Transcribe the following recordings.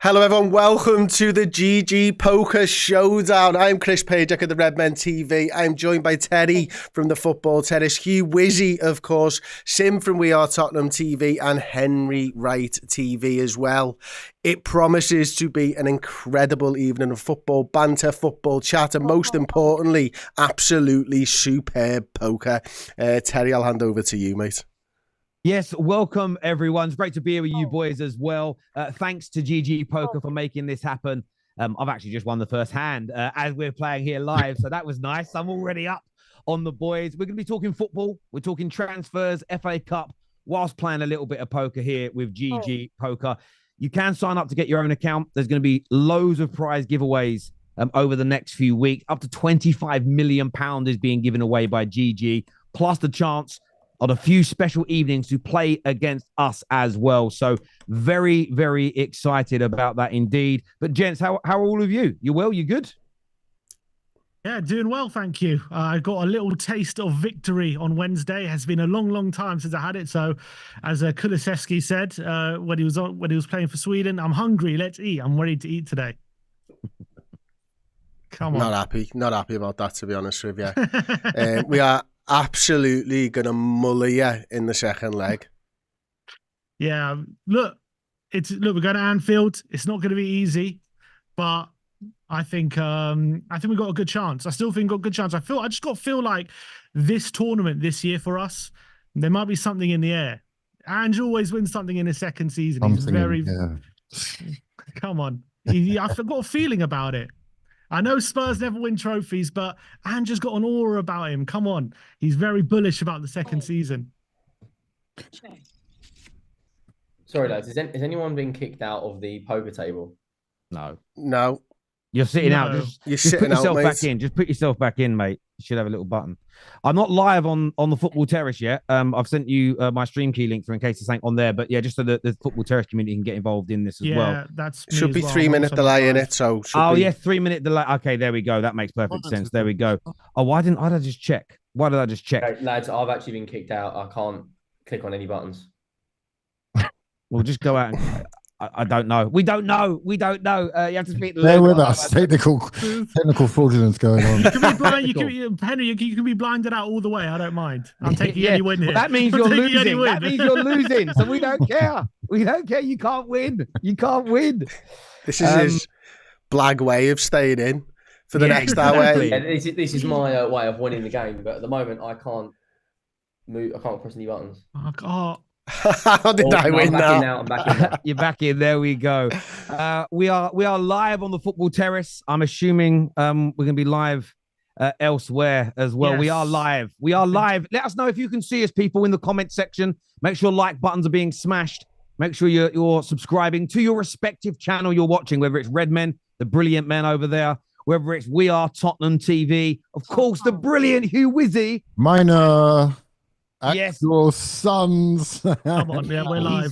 Hello everyone, welcome to the GGPoker Showdown. I'm Chris Pajak of the Redmen TV. I'm joined by Terry from the Football Terrace, Hugh Wizzy, of course, Sim from We Are Tottenham TV, and Henery Wright TV as well. It promises to be an incredible evening of football banter, football chat, and most importantly, absolutely superb poker. Terry, I'll hand over to you, mate. Yes, welcome everyone. It's great to be here with you boys as well. Thanks to GGPoker for making this happen. I've actually just won the first hand as we're playing here live, so that was nice. I'm already up on the boys. We're going to be talking football. We're talking transfers, FA Cup, whilst playing a little bit of poker here with GGPoker. You can sign up to get your own account. There's going to be loads of prize giveaways over the next few weeks. Up to £25 million is being given away by GG, plus the chance on a few special evenings to play against us as well. So very, very excited about that indeed. But gents, how are all of you? You well? You good? Yeah, doing well, thank you. I got a little taste of victory on Wednesday. It has been a long, long time since I had it. So, as Kulusevski said when he was playing for Sweden, I'm hungry. Let's eat. I'm ready to eat today. Come on. Not happy about that, to be honest with you. We are absolutely gonna muller you in the second leg. Yeah, look, we're going to Anfield. It's not going to be easy, but I think we got a good chance. I still think we got a good chance. I just got to feel like this tournament this year for us, there might be something in the air. Ange always wins something in his second season. Come on, I've got a feeling about it. I know Spurs never win trophies, but Ange's got an aura about him. Come on. He's very bullish about the second season. Sorry, lads. Is anyone being kicked out of the poker table? No. You're sitting out. Just put yourself back in. Just put yourself back in, mate. You should have a little button. I'm not live on the Football Terrace yet. I've sent you my stream key link for in case there's something on there. But yeah, just so the Football Terrace community can get involved in this as well. Yeah, that's should be 3-minute delay in it. So yeah, 3-minute delay. Okay, there we go. That makes perfect sense. There we go. Oh, why did I just check? Why did I just check? Okay, lads, I've actually been kicked out. I can't click on any buttons. We'll just go out and I don't know. We don't know. You have to speak to They're with us. Technical fraudulence going on. You can be blind. Henry, you can be blinded out all the way. I don't mind. I'm taking any win here. Well, that means you're losing. That means you're losing. So we don't care. We don't care. You can't win. This is his blag way of staying in for the next hour. Yeah, this is my way of winning the game. But at the moment, I can't move. I can't press any buttons. Oh, God. How did I win now? I'm back in now. You're back in. There we go. We are live on the Football Terrace. I'm assuming we're going to be live elsewhere as well. Yes. We are live. Let us know if you can see us, people, in the comment section. Make sure like buttons are being smashed. Make sure you're subscribing to your respective channel you're watching, whether it's Redmen, the brilliant men over there, whether it's We Are Tottenham TV, of course, the brilliant Hugh Wizzy. Minor. Yes, your sons. Come on, yeah, we're live.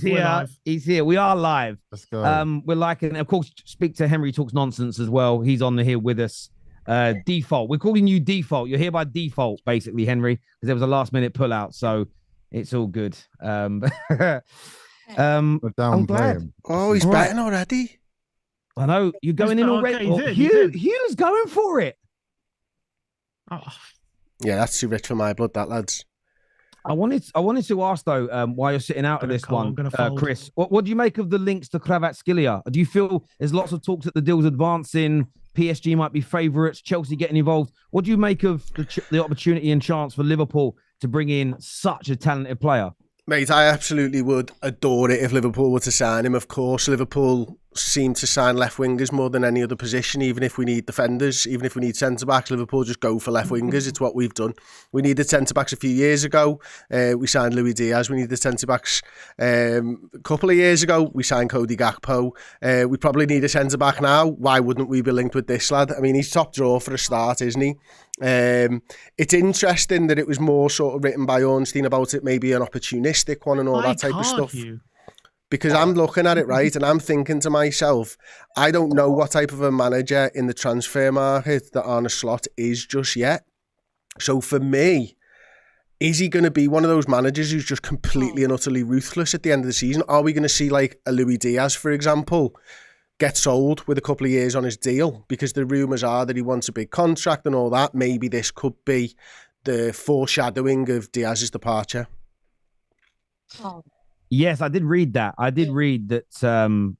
He's here. We are live. Let's go. We're liking, of course, speak to Henery Talks Nonsense as well. He's on here with us. Default. We're calling you Default. You're here by default, basically, Henery, because there was a last-minute pullout, so it's all good. I'm glad. Oh, he's betting already. I know you're going in already. Hugh's going for it. Oh. Yeah, that's too rich for my blood, that, lads. I wanted to ask though, while you're sitting out of this one, Chris, what do you make of the links to Kvaratskhelia? Do you feel there's lots of talks that the deal's advancing? PSG might be favourites, Chelsea getting involved. What do you make of the opportunity and chance for Liverpool to bring in such a talented player? Mate, I absolutely would adore it if Liverpool were to sign him. Of course, Liverpool seem to sign left wingers more than any other position, even if we need defenders, even if we need centre-backs, Liverpool just go for left wingers. It's what we've done. We needed centre-backs a few years ago. We signed Luis Diaz. We needed centre-backs a couple of years ago. We signed Cody Gakpo. We probably need a centre-back now. Why wouldn't we be linked with this lad? I mean, he's top draw for a start, isn't he? It's interesting that it was more sort of written by Ornstein about it, maybe an opportunistic one and all that type of stuff. Because I'm looking at it, right, and I'm thinking to myself, I don't know what type of a manager in the transfer market that Arne Slot is just yet. So for me, is he going to be one of those managers who's just completely and utterly ruthless at the end of the season? Are we going to see like a Luis Diaz, for example, get sold with a couple of years on his deal, because the rumours are that he wants a big contract and all that. Maybe this could be the foreshadowing of Diaz's departure. Yes, I did read that. I did read that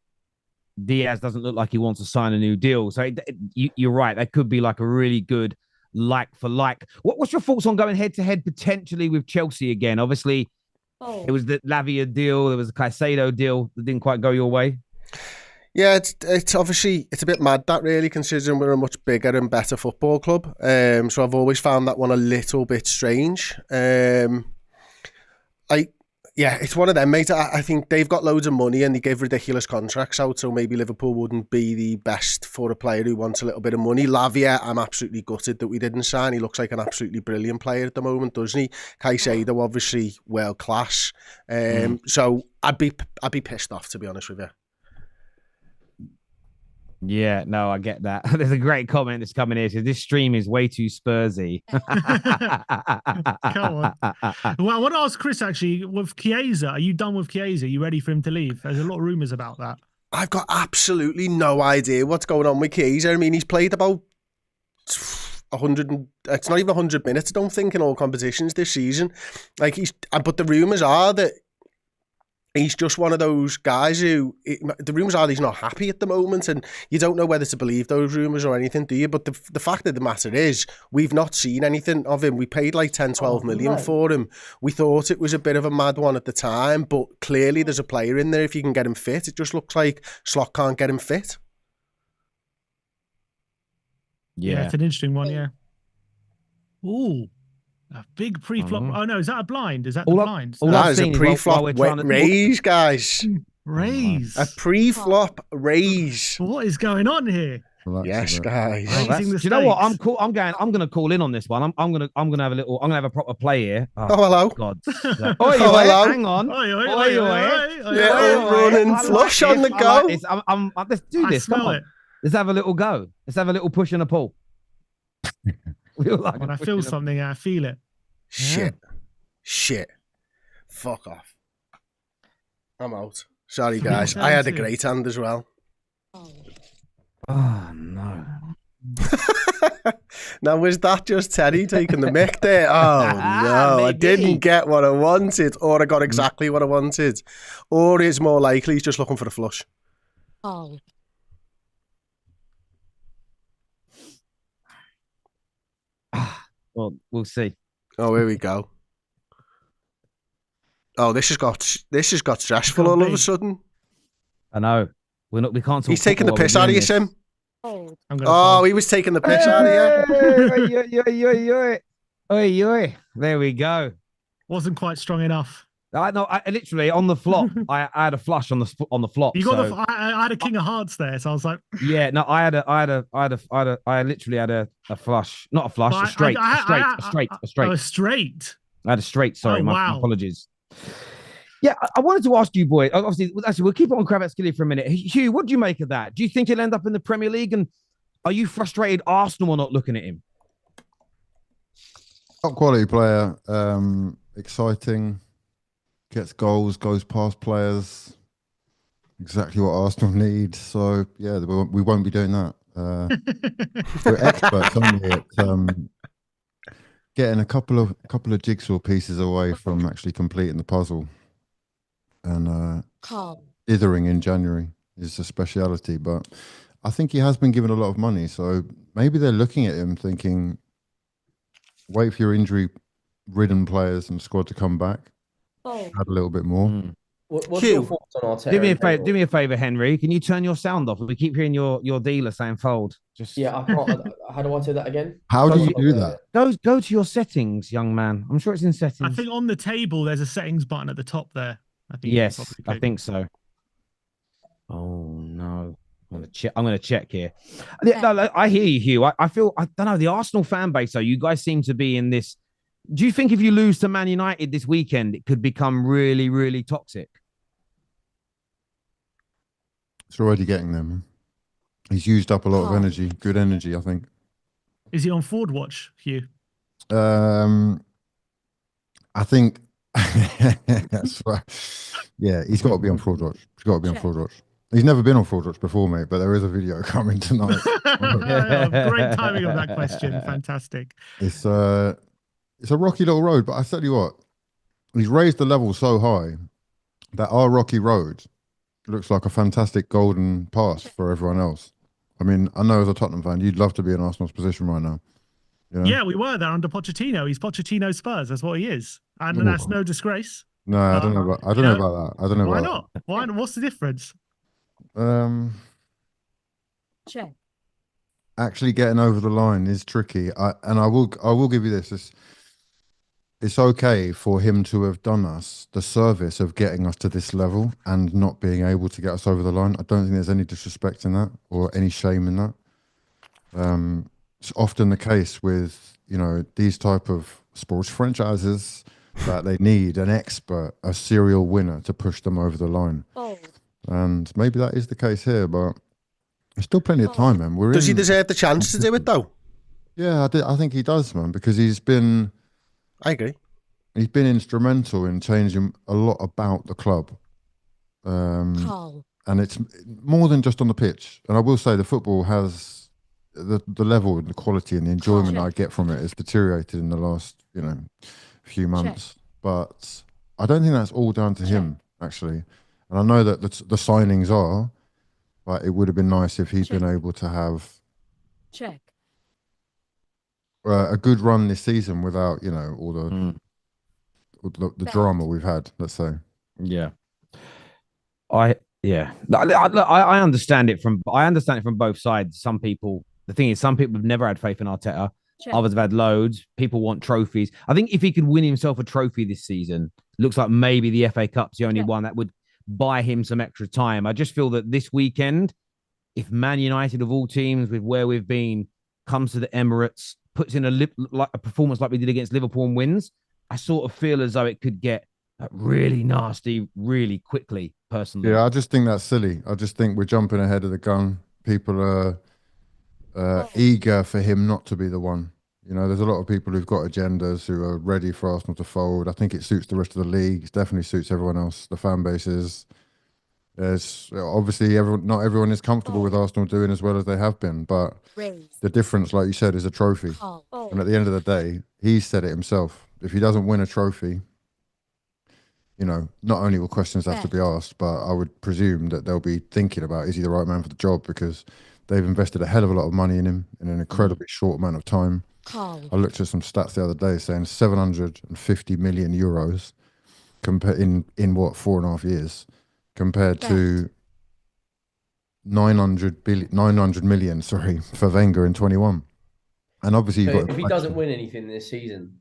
Diaz doesn't look like he wants to sign a new deal. So you're right. That could be like a really good like for like. What's your thoughts on going head to head potentially with Chelsea again? Obviously, it was the Lavia deal. There was the Caicedo deal that didn't quite go your way. Yeah, it's obviously, it's a bit mad that, really, considering we're a much bigger and better football club. So I've always found that one a little bit strange. Yeah, it's one of them, mate. I think they've got loads of money and they give ridiculous contracts out, so maybe Liverpool wouldn't be the best for a player who wants a little bit of money. Lavia, I'm absolutely gutted that we didn't sign. He looks like an absolutely brilliant player at the moment, doesn't he? Caicedo, obviously, world class. So I'd be pissed off, to be honest with you. Yeah, no, I get that. There's a great comment that's coming here. So this stream is way too Spursy. Come on. Well, I want to ask Chris, actually, with Chiesa, are you done with Chiesa? Are you ready for him to leave? There's a lot of rumours about that. I've got absolutely no idea what's going on with Chiesa. I mean, he's played about 100, it's not even 100 minutes, I don't think, in all competitions this season. But the rumours are that he's just one of those guys who, the rumours are that he's not happy at the moment, and you don't know whether to believe those rumours or anything, do you? But the fact of the matter is, we've not seen anything of him. We paid like 10, 12 million for him. We thought it was a bit of a mad one at the time, but clearly there's a player in there if you can get him fit. It just looks like Slot can't get him fit. Yeah, it's an interesting one, yeah. Ooh. A big pre-flop. Oh no, is that a blind? Is that the blind? That is a pre-flop raise, guys. Raise. A pre-flop raise. What is going on here? Yes, guys. Do you know what? I'm cool. I'm going to call in on this one. I'm going to have a little. I'm going to have a proper play here. Oh hello. God. Hello. Hang on. Running flush on the go. Let's do this. Come on. Let's have a little go. Let's have a little push and a pull. When I feel something, I feel it. Shit. Fuck off. I'm out. Sorry, guys. I had a great hand as well. Oh, no. Now, was that just Teddy taking the mick there? Oh, no. I didn't get what I wanted, or I got exactly what I wanted. Or it's more likely he's just looking for a flush. Oh. Well, we'll see. Oh, here we go. Oh, this has got stressful all of a sudden. I know. We can't talk. He's taking the piss out of you, Sim. Oh, he was taking the piss out of you. There we go. Wasn't quite strong enough. I know. I literally on the flop. I had a flush on the flop. You got I had a king of hearts there, so I was like, yeah. No, I literally had a flush, not a flush, a straight. Oh, a straight. I had a straight. Sorry, my apologies. Yeah, I wanted to ask you, boy. Obviously, we'll keep it on Kvaratskhelia for a minute. Hugh, what do you make of that? Do you think he'll end up in the Premier League? And are you frustrated Arsenal are not looking at him? Top quality player, exciting. Gets goals, goes past players. Exactly what Arsenal need. So yeah, we won't be doing that. We're experts, aren't we, at getting a couple of jigsaw pieces away from actually completing the puzzle. And dithering in January is a speciality. But I think he has been given a lot of money. So maybe they're looking at him thinking, wait for your injury-ridden players and squad to come back. Add a little bit more. What's your thoughts on Arteta? Do me a favor, Henry. Can you turn your sound off? We keep hearing your dealer saying fold. Yeah, I can't. How do I do that again? How do you do that? Go to your settings, young man. I'm sure it's in settings. I think on the table there's a settings button at the top there. Yes, I think so. Oh no. I'm gonna check here. No, I hear you, Hugh. I feel I don't know the Arsenal fan base. though. You guys seem to be in this. Do you think if you lose to Man United this weekend, it could become really, really toxic? It's already getting them. He's used up a lot of energy. Good energy, I think. Is he on forward watch, Hugh? I think that's right. Yeah, he's got to be on fraud watch. He's got to be on fraud watch. He's never been on Fraudrocks before, mate, but there is a video coming tonight. Great timing of that question. Fantastic. It's a rocky little road, but I tell you what, he's raised the level so high that our rocky road looks like a fantastic golden pass for everyone else. I mean, I know as a Tottenham fan, you'd love to be in Arsenal's position right now. You know? Yeah, we were there under Pochettino. He's Pochettino Spurs. That's what he is, and that's no disgrace. No, I don't know about. I don't know about that. I don't know why about not. Why? What's the difference? that. Check. Actually getting over the line is tricky. I will give you this. It's okay for him to have done us the service of getting us to this level and not being able to get us over the line. I don't think there's any disrespect in that or any shame in that. It's often the case with, these type of sports franchises that they need an expert, a serial winner to push them over the line. Fold. And maybe that is the case here, but there's still plenty of time, man. Does he deserve the chance to do it, though? Yeah, I think he does, man, because I agree. he's been instrumental in changing a lot about the club. Call. And it's more than just on the pitch. And I will say the football has the level and the quality and the enjoyment I get from it has deteriorated in the last, few months. But I don't think that's all down to him, actually. And I know that the signings are, but it would have been nice if he'd been able to have Check. a good run this season without, all the drama we've had, let's say. Yeah. I understand it from both sides. Some people have never had faith in Arteta. Check. Others have had loads. People want trophies. I think if he could win himself a trophy this season, looks like maybe the FA Cup's the only one that would buy him some extra time. I just feel that this weekend, if Man United of all teams, with where we've been, comes to the Emirates, puts in a performance like we did against Liverpool and wins, I sort of feel as though it could get really nasty really quickly, personally. Yeah, I just think that's silly. I just think we're jumping ahead of the gun. People are eager for him not to be the one. There's a lot of people who've got agendas who are ready for Arsenal to fold. I think it suits the rest of the league. It definitely suits everyone else. The fan bases. There's obviously not everyone is comfortable with Arsenal doing as well as they have been, but the difference, like you said, is a trophy. And at the end of the day, he said it himself. If he doesn't win a trophy, not only will questions have to be asked, but I would presume that they'll be thinking about, is he the right man for the job? Because they've invested a hell of a lot of money in him in an incredibly short amount of time. I looked at some stats the other day saying 750 million euros in what, 4.5 years, compared to 900 million, for Wenger in 21. And obviously if he doesn't win anything this season,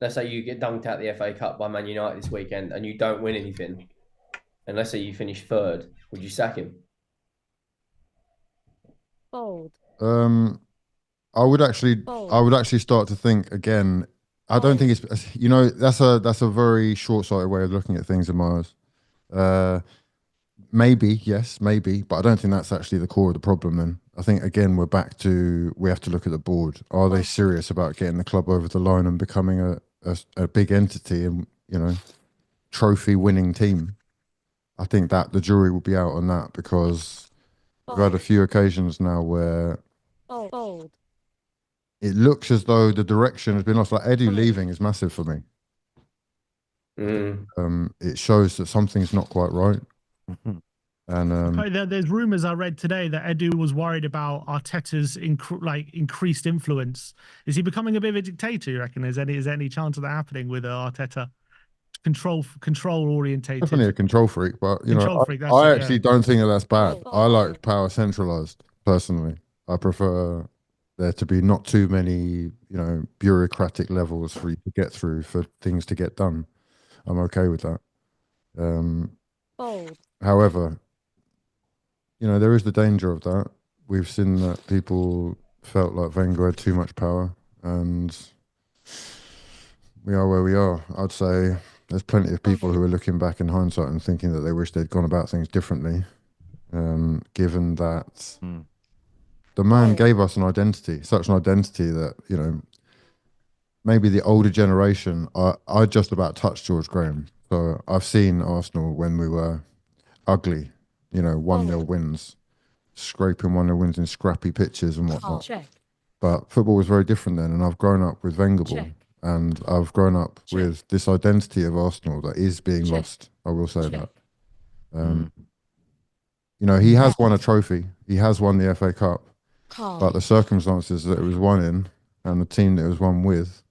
let's say you get dunked out the FA Cup by Man United this weekend and you don't win anything, and let's say you finish third, would you sack him? Fold. I would actually start to think again. I don't think it's that's a very short-sighted way of looking at things in my eyes. Maybe, yes, maybe, but I don't think that's actually the core of the problem. Then I think again we have to look at the board. Are they serious about getting the club over the line and becoming a big entity and trophy-winning team? I think that the jury will be out on that, because we've had a few occasions now where Fold. it looks as though the direction has been lost. Like Edu leaving is massive for me. It shows that something's not quite right. And there's rumors I read today that Edu was worried about Arteta's increased influence. Is he becoming a bit of a dictator, you reckon? Is there any chance of that happening with Arteta? Control orientated. Definitely a control freak, but I actually don't think that's bad. I like power centralized personally. I prefer there to be not too many, bureaucratic levels for you to get through for things to get done. I'm okay with that. However, there is the danger of that. We've seen that people felt like Wenger had too much power, and we are where we are. I'd say there's plenty of people who are looking back in hindsight and thinking that they wish they'd gone about things differently, given that the man gave us an identity, such an identity that, maybe the older generation, I just about touched George Graham. So I've seen Arsenal when we were ugly, 1-0 wins, scraping 1-0 wins in scrappy pitches and whatnot. Check. But football was very different then, and I've grown up with Wenger ball, and I've grown up with this identity of Arsenal that is being lost. I will say that. He has won a trophy. He has won the FA Cup, but the circumstances that it was won in and the team that it was won with,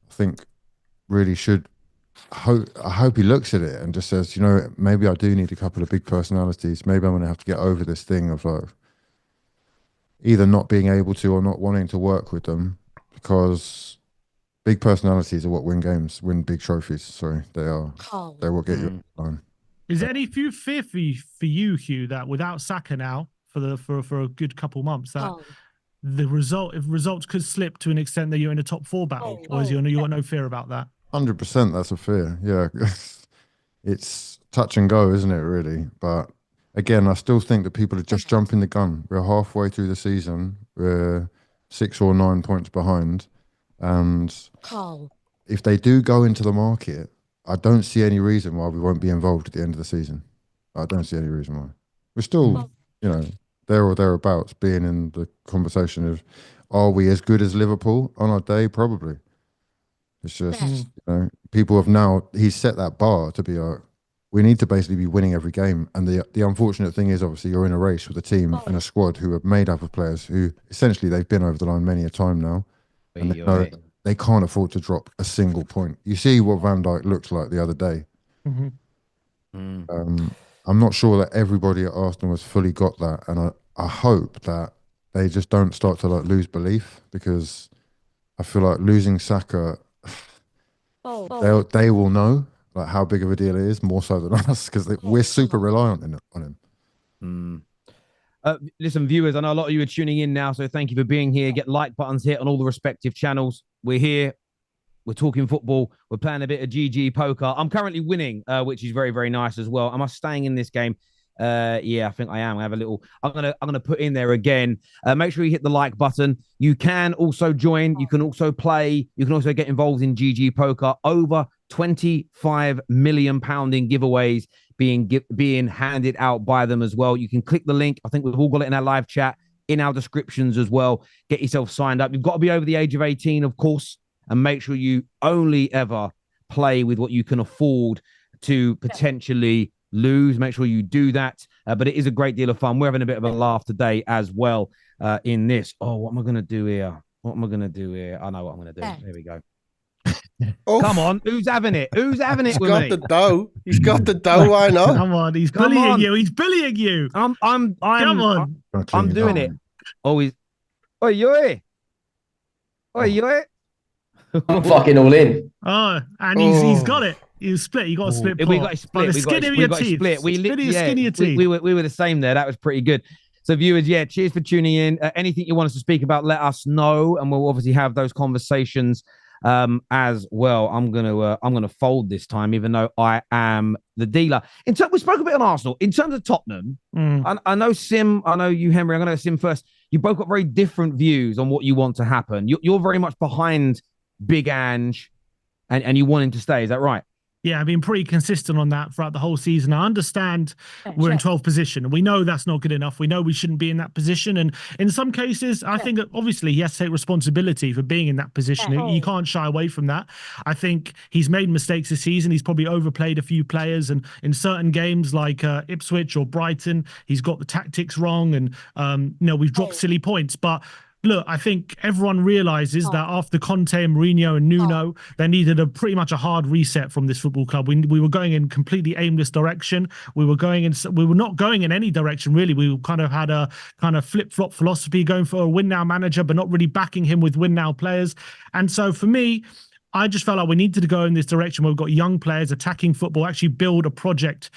I think, really should. I hope he looks at it and just says, maybe I do need a couple of big personalities. Maybe I'm going to have to get over this thing of like either not being able to or not wanting to work with them, because big personalities are what win games, win big trophies. Sorry, they are. They will get you on. Is there any fear for you, Hugh, that without Saka now for a good couple months, that if results could slip to an extent that you're in a top 4 battle, or is you got no fear about that? 100%, that's a fear. Yeah, it's touch and go, isn't it? Really, but again, I still think that people are just jumping the gun. We're halfway through the season. We're 6 or 9 points behind, and if they do go into the market, I don't see any reason why we won't be involved at the end of the season. I don't see any reason why. We're still, there or thereabouts, being in the conversation of, are we as good as Liverpool on our day? Probably. It's just, people have now, he's set that bar to be we need to basically be winning every game. And the unfortunate thing is, obviously, you're in a race with a team and a squad who are made up of players who, essentially, they've been over the line many a time now. And they know they can't afford to drop a single point. You see what Van Dijk looks like the other day. I'm not sure that everybody at Arsenal has fully got that. And I hope that they just don't start to lose belief, because I feel like losing Saka, they will know how big of a deal it is, more so than us, because we're super reliant on him. Listen, viewers, I know a lot of you are tuning in now, so thank you for being here. Get like buttons hit on all the respective channels. We're here. We're talking football. We're playing a bit of GGPoker. I'm currently winning, which is very, very nice as well. Am I staying in this game? Yeah, I think I am. I have a little. I'm gonna put in there again. Make sure you hit the like button. You can also join. You can also play. You can also get involved in GGPoker. Over £25 million in giveaways being handed out by them as well. You can click the link. I think we've all got it in our live chat, in our descriptions as well. Get yourself signed up. You've got to be over the age of 18, of course, and make sure you only ever play with what you can afford to potentially lose. Make sure you do that. But it is a great deal of fun. We're having a bit of a laugh today as well in this. Oh, what am I going to do here? I know what I'm going to do. There we go. Come on, who's having it? Who's having it with me? He's got the dough. He's got the dough. Why not? Come on, he's bullying you. He's bullying you. I'm Come on. I'm doing it. Always. Oi, yo. I'm fucking all in. Oh, and he's got it. You split. You got a split. We got a split. The skin of your teeth. Skin of your teeth. We were the same there. That was pretty good. So viewers, cheers for tuning in. Anything you want us to speak about, let us know, and we'll obviously have those conversations as well. I'm gonna fold this time, even though I am the dealer. We spoke a bit on Arsenal. In terms of Tottenham, I know Sim, I know you, Henery. I'm gonna go Sim first. You both got very different views on what you want to happen. You're very much behind Big Ange, and you want him to stay. Is that right? Yeah, I've been pretty consistent on that throughout the whole season. I understand we're in 12th position, and we know that's not good enough. We know we shouldn't be in that position. And in some cases, I think that obviously he has to take responsibility for being in that position. You can't shy away from that. I think he's made mistakes this season. He's probably overplayed a few players. And in certain games like Ipswich or Brighton, he's got the tactics wrong. And, we've dropped silly points. But look, I think everyone realizes that after Conte and Mourinho and Nuno, they needed pretty much a hard reset from this football club. We were going in completely aimless direction. We were not going in any direction, really. We kind of had a kind of flip-flop philosophy, going for a win-now manager, but not really backing him with win-now players. And so for me, I just felt like we needed to go in this direction where we've got young players attacking football, actually build a project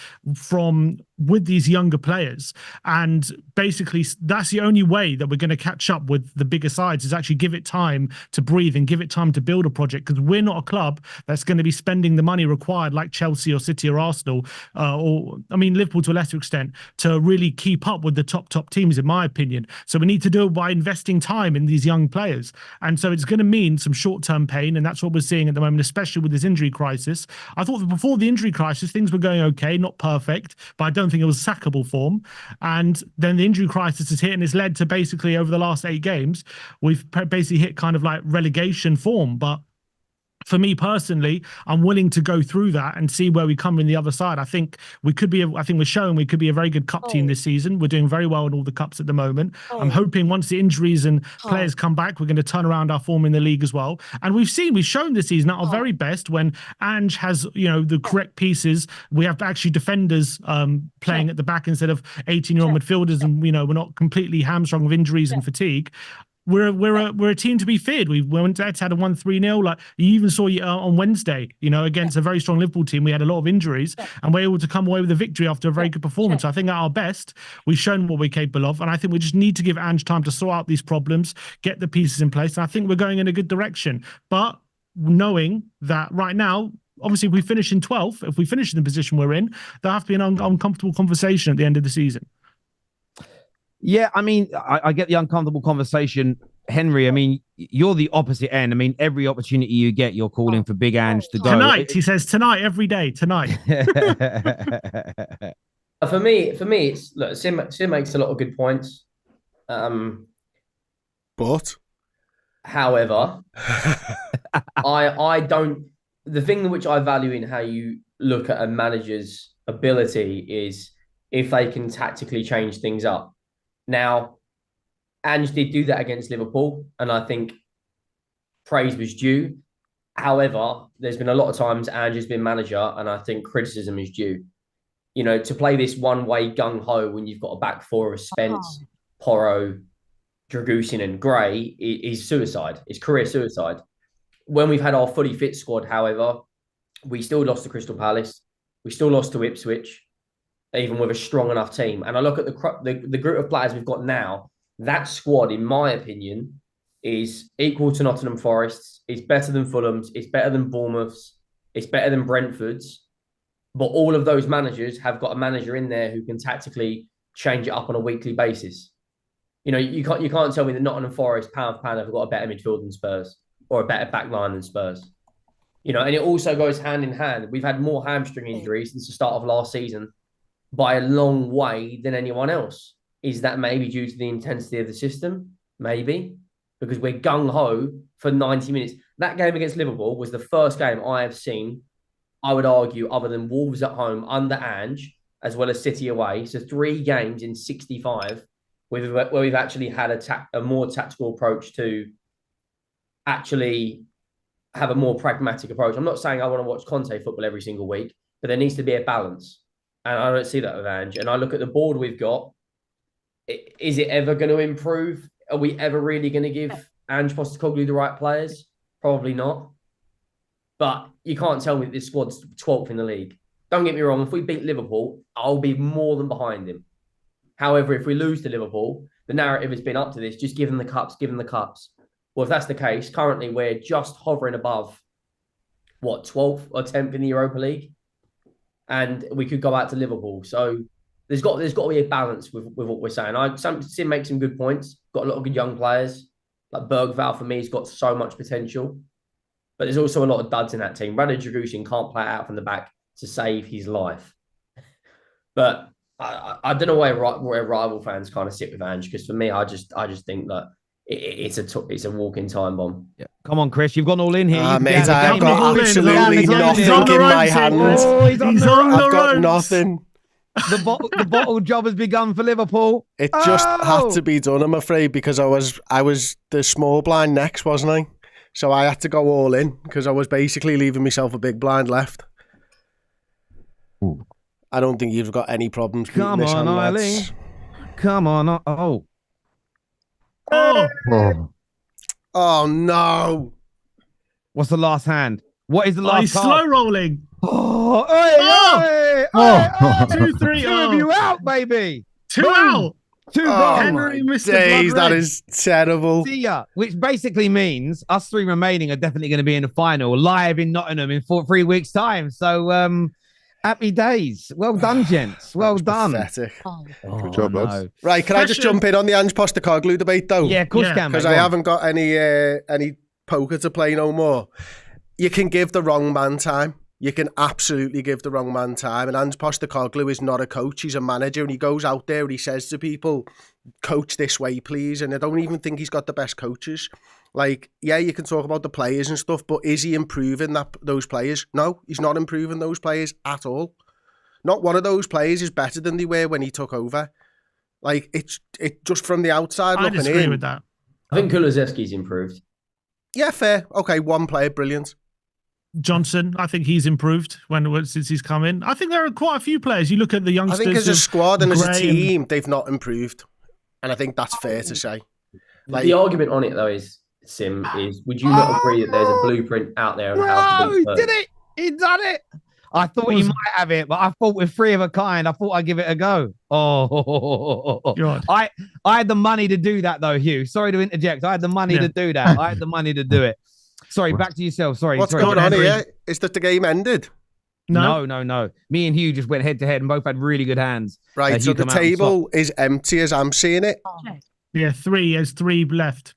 with these younger players. And basically, that's the only way that we're going to catch up with the bigger sides, is actually give it time to breathe and give it time to build a project, because we're not a club that's going to be spending the money required like Chelsea or City or Arsenal, Liverpool to a lesser extent, to really keep up with the top teams, in my opinion. So we need to do it by investing time in these young players. And so it's going to mean some short-term pain, and that's what we're seeing at the moment, especially with this injury crisis. I thought that before the injury crisis, things were going okay, not perfect, but I don't don't think it was sackable form. And then the injury crisis has hit, and it's led to basically over the last 8 games, we've basically hit kind of like relegation form. But for me personally, I'm willing to go through that and see where we come in the other side. I think we could be, I think we're showing we could be a very good cup team this season. We're doing very well in all the cups at the moment. I'm hoping once the injuries and players come back, we're going to turn around our form in the league as well. And we've shown this season at our very best when Ange has, the correct pieces. We have actually defenders playing at the back instead of 18-year-old midfielders, and we're not completely hamstrung with injuries and fatigue. We're a team to be feared. We went to Etihad and won 3-0. Like you even saw on Wednesday, against a very strong Liverpool team. We had a lot of injuries, and we're able to come away with a victory after a very good performance. I think at our best, we've shown what we're capable of, and I think we just need to give Ange time to sort out these problems, get the pieces in place, and I think we're going in a good direction. But knowing that right now, obviously, if we finish in 12th, if we finish in the position we're in, there'll have to be an uncomfortable conversation at the end of the season. Yeah, I mean, I get the uncomfortable conversation. Henery, I mean, you're the opposite end. I mean, every opportunity you get, you're calling for Big Ange to go. Tonight, he says, tonight, every day, tonight. For me, it's look. Sim makes a lot of good points. But, however, I don't. The thing which I value in how you look at a manager's ability is if they can tactically change things up. Now, Ange did do that against Liverpool, and I think praise was due. However, there's been a lot of times Ange has been manager, and I think criticism is due. To play this one-way gung-ho when you've got a back four of Spence, Porro, Dragusin and Gray is suicide. It's career suicide. When we've had our fully fit squad, however, we still lost to Crystal Palace. We still lost to Ipswich, even with a strong enough team. And I look at the group of players we've got now, that squad, in my opinion, is equal to Nottingham Forest's, it's better than Fulham's, it's better than Bournemouth's, it's better than Brentford's. But all of those managers have got a manager in there who can tactically change it up on a weekly basis. You can't tell me that Nottingham Forest, pound for pound, have got a better midfield than Spurs or a better back line than Spurs. And it also goes hand in hand. We've had more hamstring injuries since the start of last season by a long way than anyone else. Is that maybe due to the intensity of the system? Maybe. Because we're gung-ho for 90 minutes. That game against Liverpool was the first game I have seen, I would argue, other than Wolves at home under Ange, as well as City away. So 3 games in 65 where we've actually had a more tactical approach to actually have a more pragmatic approach. I'm not saying I want to watch Conte football every single week, but there needs to be a balance. And I don't see that with Ange. And I look at the board we've got. Is it ever going to improve? Are we ever really going to give Ange Postecoglou the right players? Probably not. But you can't tell me that this squad's 12th in the league. Don't get me wrong. If we beat Liverpool, I'll be more than behind him. However, if we lose to Liverpool, the narrative has been up to this. Just give them the cups, give them the cups. Well, if that's the case, currently we're just hovering above, 12th or 10th in the Europa League? And we could go out to Liverpool. So there's got to be a balance with what we're saying. Sim makes some good points. Got a lot of good young players. Like Bergvall, for me, has got so much potential. But there's also a lot of duds in that team. Radek Dragusin can't play it out from the back to save his life. But I don't know where rival fans kind of sit with Ange, because for me, I just think that it's a walking time bomb. Yeah. Come on, Chris, you've gone all in here. Mate, I've got absolutely nothing in my hands. I've got nothing. The bottle job has begun for Liverpool. It just had to be done, I'm afraid, because I was the small blind next, wasn't I? So I had to go all in because I was basically leaving myself a big blind left. Ooh. I don't think you've got any problems. Come on, Eileen. Come on. Oh no. What's the last hand? What is the last he's card? Slow rolling. 2-3. Two of you out, baby. 2 out. 2 gone. Henery missed days, that is terrible. See ya. Which basically means us 3 remaining are definitely going to be in the final live in Nottingham in 3 weeks' time. So happy days. Well done, gents. Well done. Pathetic. Good job, lads. Right, can I just jump in on the Ange Postecoglou debate, though? Yeah, of course you can. Because I haven't got any poker to play no more. You can give the wrong man time. you can absolutely give the wrong man time. And Ange Postecoglou is not a coach, he's a manager, and he goes out there and he says to people, coach this way, please. And I don't even think he's got the best coaches. Like, yeah, you can talk about the players and stuff, but is he improving those players? No, he's not improving those players at all. Not one of those players is better than they were when he took over. Like, it just from the outside looking in. I disagree with that. I think Kulusevski's improved. Yeah, fair. Okay, one player, brilliant. Johnson, I think he's improved since he's come in. I think there are quite a few players. You look at the youngsters. I think as a squad and as a Gray team, they've not improved. And I think that's fair to say. Like, the argument on it, though, is, Sim, would you not agree that there's a blueprint out there on how to beat Spurs? He did it! He done it! I thought he might have it, but I thought with three of a kind, I thought I'd give it a go. Oh, God. I had the money to do that, though, Hugh. Sorry to interject. I had the money to do that. I had the money to do it. Sorry, back to yourself. Sorry. What's going on here? Is that the game ended? No. Me and Hugh just went head to head and both had really good hands. Right, so the table is empty as I'm seeing it. Yeah, there's three left.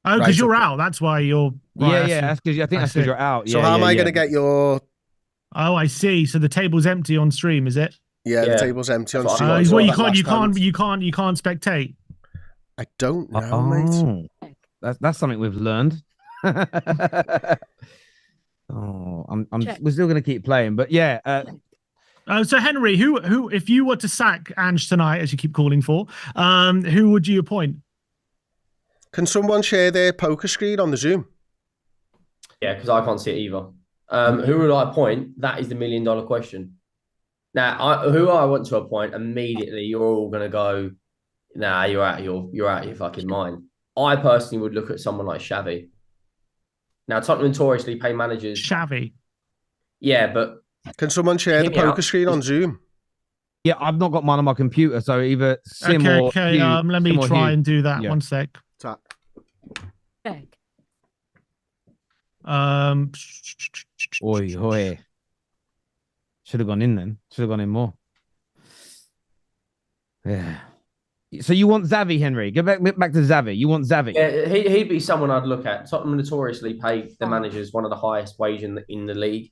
Oh, because you're out. That's why you're... Right, that's because I think that's because you're out. So how am I going to get your... Oh, I see. So the table's empty on stream, is it? Yeah, the table's empty on stream. Well, you can't spectate. I don't know, mate. That's something we've learned. We're still going to keep playing, but yeah. So Henery, who, if you were to sack Ange tonight, as you keep calling for, who would you appoint? Can someone share their poker screen on the Zoom? Yeah, because I can't see it either. Who would I appoint? That is the $1 million question. Now, who I want to appoint immediately, you're all going to go, nah, you're out of your fucking mind. I personally would look at someone like Xavi. Now, Tottenham notoriously pay managers. Xavi. Yeah, but can someone share the poker screen on Zoom? Yeah, I've not got mine on my computer, so either Sim or Hugh, let me try and do that. Yeah. One sec. Check. Oi. Should have gone in then. Should have gone in more. Yeah. So you want Xavi, Henery? Go back to Xavi. You want Xavi? Yeah, he'd be someone I'd look at. Tottenham notoriously pay the managers one of the highest wage in the league.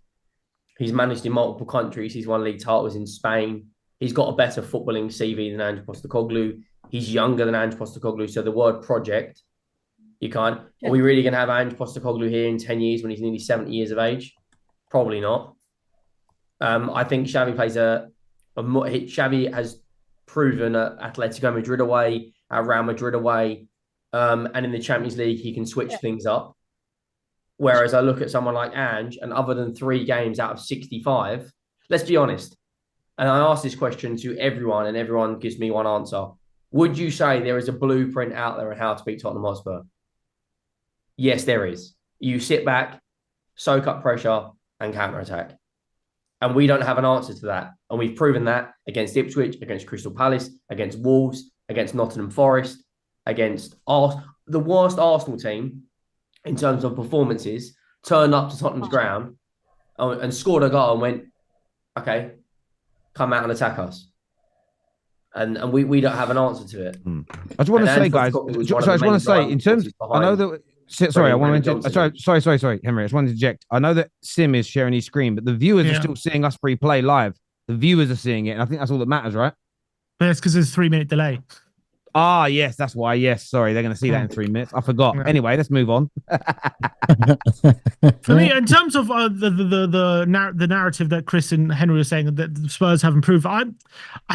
He's managed in multiple countries. He's won league titles in Spain. He's got a better footballing CV than Ange Postecoglou. He's younger than Ange Postecoglou. So the word project, you can't. Are we really going to have Ange Postecoglou here in 10 years when he's nearly 70 years of age? Probably not. I think Xavi plays Xavi has proven at Atletico Madrid away, at Real Madrid away, and in the Champions League, he can switch things up. Whereas I look at someone like Ange, and other than 3 games out of 65, let's be honest, and I ask this question to everyone, and everyone gives me one answer. Would you say there is a blueprint out there on how to beat Tottenham Hotspur? Yes, there is. You sit back, soak up pressure, and counter-attack. And we don't have an answer to that. And we've proven that against Ipswich, against Crystal Palace, against Wolves, against Nottingham Forest, against the worst Arsenal team in terms of performances, turned up to Tottenham's ground and scored a goal and went, okay, come out and attack us. And we don't have an answer to it. I just want to say, guys, in terms, I know that. Sorry, I want to. Sorry, Henery. I just want to interject. I know that Sim is sharing his screen, but the viewers are still seeing us replay live. The viewers are seeing it, and I think that's all that matters, right? But it's because there's a 3-minute delay. Ah, yes, that's why. Yes, sorry, they're going to see that in 3 minutes. I forgot. Anyway, let's move on. For me, in terms of the narrative that Chris and Henery are saying that the Spurs have improved, I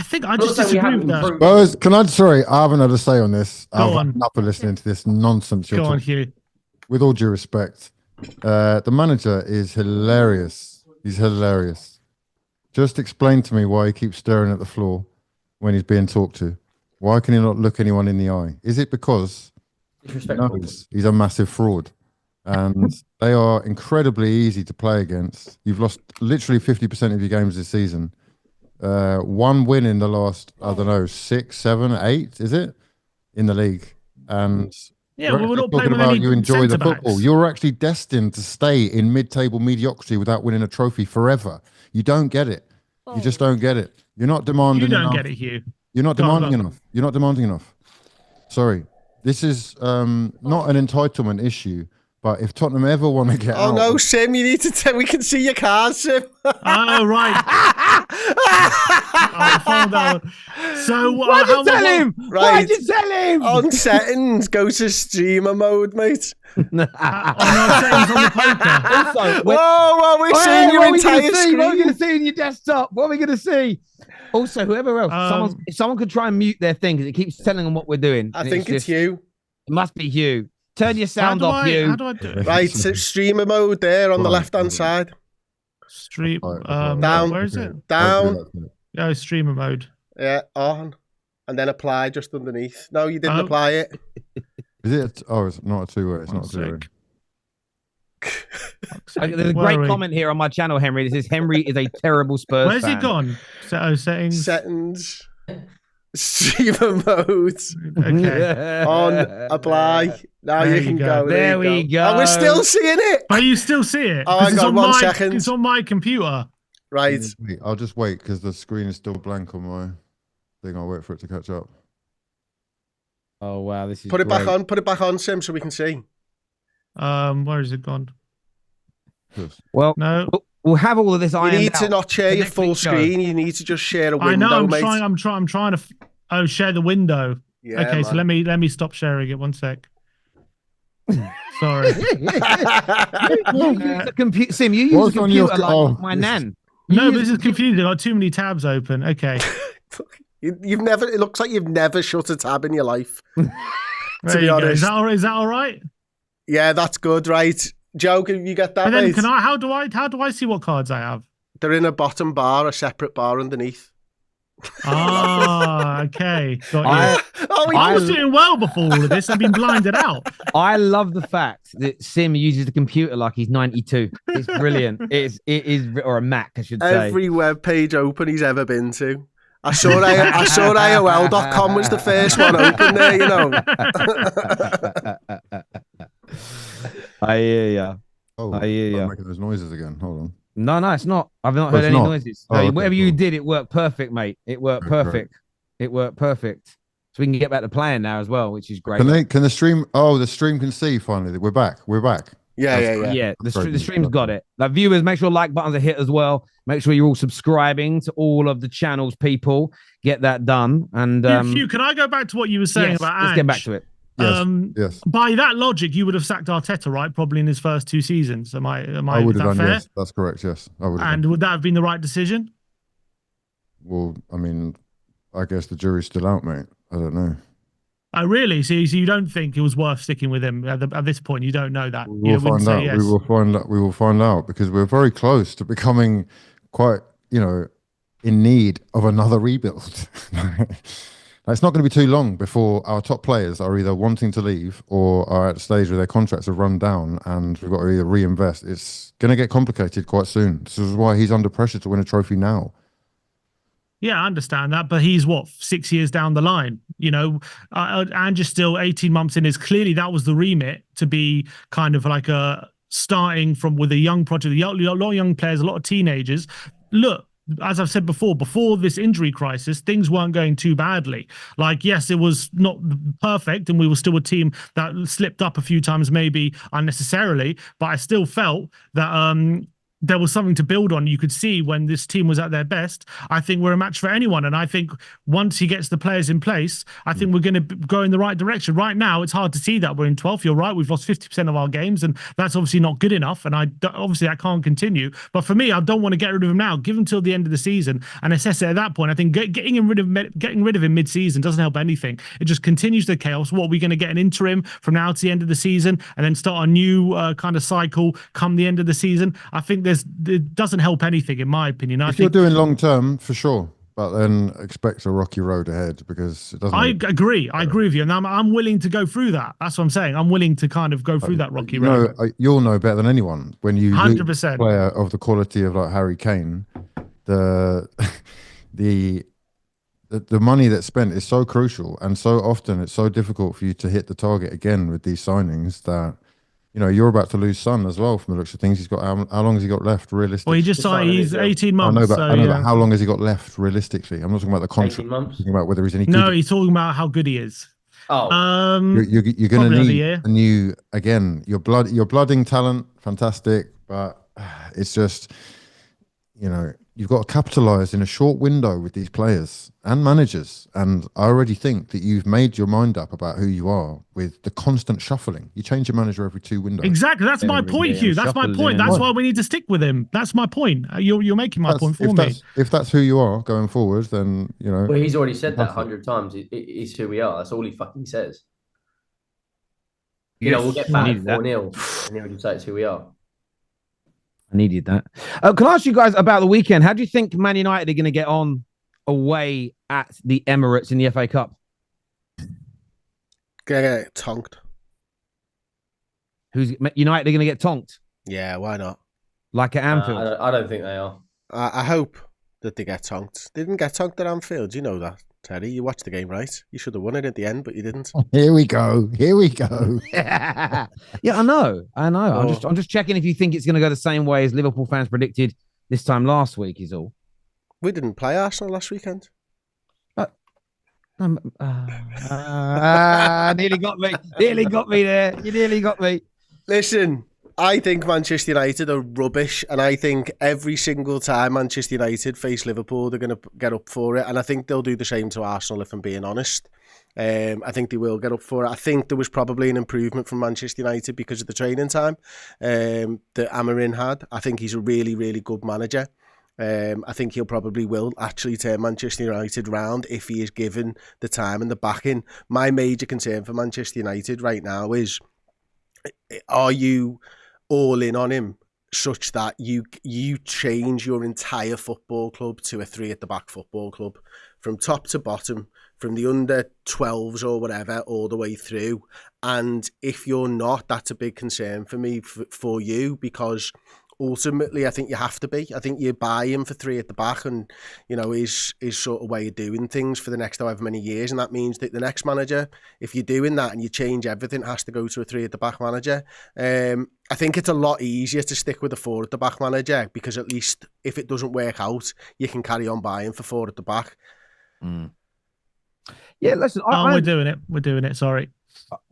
think I just disagree with that. Spurs, I haven't had a say on this. I've enough of listening to this nonsense. Go on, Hugh. With all due respect, the manager is hilarious. He's hilarious. Just explain to me why he keeps staring at the floor when he's being talked to. Why can he not look anyone in the eye? Is it because he knows he's a massive fraud? And they are incredibly easy to play against. You've lost literally 50% of your games this season. 1 win in the last, 6, 7, 8, is it? In the league. And we're not playing with about any you enjoy the centre-backs. football. You're actually destined to stay in mid-table mediocrity without winning a trophy forever. You don't get it. You just don't get it. You're not demanding You don't enough. get it, Hugh. You're not demanding enough. You're not demanding enough. Sorry. This is not an entitlement issue. But if Tottenham ever want to get Oh out, no, Sim, you need to tell. We can see your cards, Sim. Oh, right. I found out. So, Why'd you tell him? Right. Why'd you tell him? On settings, go to streamer mode, mate. on our settings on the poker. Also, Whoa, we're seeing your entire screen. What are we going to see in your desktop? What are we going to see? Also, whoever else, if someone could try and mute their thing because it keeps telling them what we're doing. I think it's you. It must be Hugh. Turn your sound off, Hugh. How do I do it? Right, so streamer mode there on the left-hand side. Stream. Down. Where is it? Down. Oh, streamer mode. Yeah, on. And then apply just underneath. No, you didn't apply it. Is it? It's not a two-way. It's not a two-way. There's a great comment here on my channel, Henry. It says Henry is a terrible Spurs Where's fan. it gone? Settings. Settings. Streamer mode. Okay. On. Apply. Now There you can you go. go. There we go. And we're still seeing it. Oh, you still see it? Oh, 'Cause hang it's on, 1 second. It's on my computer. Right. Wait, I'll just wait because the screen is still blank on my thing. I'll wait for it to catch up. Oh wow, this is Put it back great. on. Put it back on, Sim, so we can see. Where is it gone? Just, Well, No. we'll have all of this You ironed need to out not share for your next full week's show. screen. You need to just share a window, I know. mate. I'm trying to. Share the window. Yeah, okay, so man. let me stop sharing it. 1 sec. Sorry. You use the computer, Sim. You use What's the on your- computer like oh, my nan. No, this is confusing. I've got too many tabs open. Okay. You've never. It looks like you've never shut a tab in your life. There be you go. honest. Is that all right? Yeah, that's good, right? Joe, can you get that, And then mate? how do I see what cards I have? They're in a bottom bar, a separate bar underneath. Ah, okay. Got you. I was doing well before all of this. I've been blinded out. I love the fact that Sim uses the computer like he's 92. It's brilliant. It is, or a Mac, I should say. Every web page open he's ever been to. I saw AOL.com was the first one open there, you know. I hear ya. oh, I hear ya. I'm making those noises again. Hold on. No, it's not. I've not heard it's any not? noises. Oh, No, okay, whatever you cool. did, it worked perfect, mate. It worked Okay, great. perfect. It worked perfect. So we can get back to playing now as well, which is great. Can the stream? Oh, the stream can see finally. We're back. Yeah. Yeah, That's the great. stream's got it. Like, viewers, make sure like buttons are hit as well. Make sure you're all subscribing to all of the channels, people. Get that done. And Hugh, can I go back to what you were saying yes, about Ange? let's get back to it. Yes. By that logic, you would have sacked Arteta, right? Probably in his first 2 seasons. Am I I would is have that done. fair? Yes, that's correct. Yes, I would have. And would that have been the right decision? Well, I mean, I guess the jury's still out, mate. I don't know. Oh, really? So you don't think it was worth sticking with him at this point? You don't know that. We You will wouldn't find say out. yes. We will find out. We will find out because we're very close to becoming quite, in need of another rebuild. It's not going to be too long before our top players are either wanting to leave or are at a stage where their contracts have run down and we've got to either reinvest. It's going to get complicated quite soon. This is why he's under pressure to win a trophy now. Yeah, I understand that, but he's 6 years down the line. Ange is still 18 months in. Clearly that was the remit to be kind of like starting from with a young project, a lot of young players, a lot of teenagers. Look, as I've said before this injury crisis, things weren't going too badly. Like, yes, it was not perfect, and we were still a team that slipped up a few times, maybe unnecessarily, but I still felt that there was something to build on. You could see when this team was at their best. I think we're a match for anyone. And I think once he gets the players in place, I think we're going to go in the right direction. Right now, it's hard to see that. We're in 12th. You're right. We've lost 50% of our games, and that's obviously not good enough. And obviously that can't continue. But for me, I don't want to get rid of him now. Give him till the end of the season and assess it at that point. I think getting rid of him mid-season doesn't help anything. It just continues the chaos. What, are we going to get an interim from now to the end of the season and then start a new kind of cycle come the end of the season? I think it doesn't help anything, in my opinion. If you're doing long term, for sure, but then expect a rocky road ahead because it doesn't. I agree with you, and I'm willing to go through that. That's what I'm saying. I'm willing to kind of go through that rocky road. You'll know better than anyone when you 100%. lose a player of the quality of like Harry Kane. The money that's spent is so crucial, and so often it's so difficult for you to hit the target again with these signings that. You're about to lose Son as well from the looks of things. He's got how long has he got left realistically? Well, he just signed. He's 18 months. I know, but how long has he got left realistically? I'm not talking about the contract. 18 months. I'm talking about whether he's any good. No, he's talking about how good he is. Oh, You're going to probably another need year. a new, again, you're blooding talent, fantastic, but it's just, you've got to capitalize in a short window with these players and managers. And I already think that you've made your mind up about who you are with the constant shuffling. You change your manager every 2 windows. Exactly. That's my Every point, damn Hugh. That's my shuffle, point. yeah. That's why we need to stick with him. That's my point. You're making my point for me. If that's who you are going forward, then, well, he's already said that fantastic. 100 times. It's who we are. That's all he fucking says. Yes, We'll get I battered needed that. 4-0, and he'll just say it's who we are. I needed that. Can I ask you guys about the weekend? How do you think Man United are going to get on away at the Emirates in the FA Cup? Gonna get tonked. Who's United are going to get tonked? Yeah, why not? Like at Anfield? I don't think they are. I hope that they get tonked. They didn't get tonked at Anfield. You know that, Terry. You watched the game, right? You should have won it at the end, but you didn't. Here we go. Yeah, I know. Oh. I'm just checking if you think it's going to go the same way as Liverpool fans predicted this time last week. Is all. We didn't play Arsenal last weekend. Nearly got me. Nearly got me there. You nearly got me. Listen, I think Manchester United are rubbish, and I think every single time Manchester United face Liverpool, they're going to get up for it, and I think they'll do the same to Arsenal, if I'm being honest. I think they will get up for it. I think there was probably an improvement from Manchester United because of the training time that Amorim had. I think he's a really, really good manager. I think he'll probably will actually turn Manchester United round if he is given the time and the backing. My major concern for Manchester United right now is, are you all in on him such that you change your entire football club to a 3 at the back football club from top to bottom, from the under 12s or whatever all the way through? And if you're not, that's a big concern for me, for you, because ultimately I think you have to be. I think you buy him for 3 at the back and, his sort of way of doing things for the next however many years. And that means that the next manager, if you're doing that and you change everything, has to go to a 3 at the back manager. I think it's a lot easier to stick with a 4 at the back manager, because at least if it doesn't work out, you can carry on buying for 4 at the back. Yeah, listen. We're doing it. We're doing it. Sorry.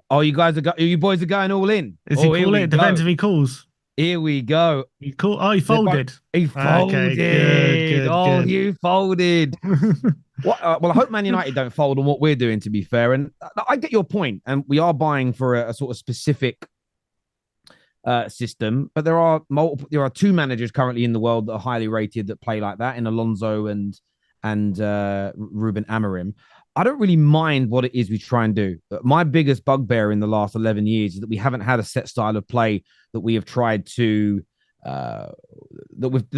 Oh, you boys are going all in. Is he calling? It depends if he calls. Here we go. He called. Oh, he folded. He folded. Okay, good. You folded. Well, I hope Man United don't fold on what we're doing, to be fair. And I get your point. And we are buying for a sort of specific system. But there are 2 managers currently in the world that are highly rated that play like that, in Alonso and Ruben Amorim. I don't really mind what it is we try and do. My biggest bugbear in the last 11 years is that we haven't had a set style of play that we have tried to that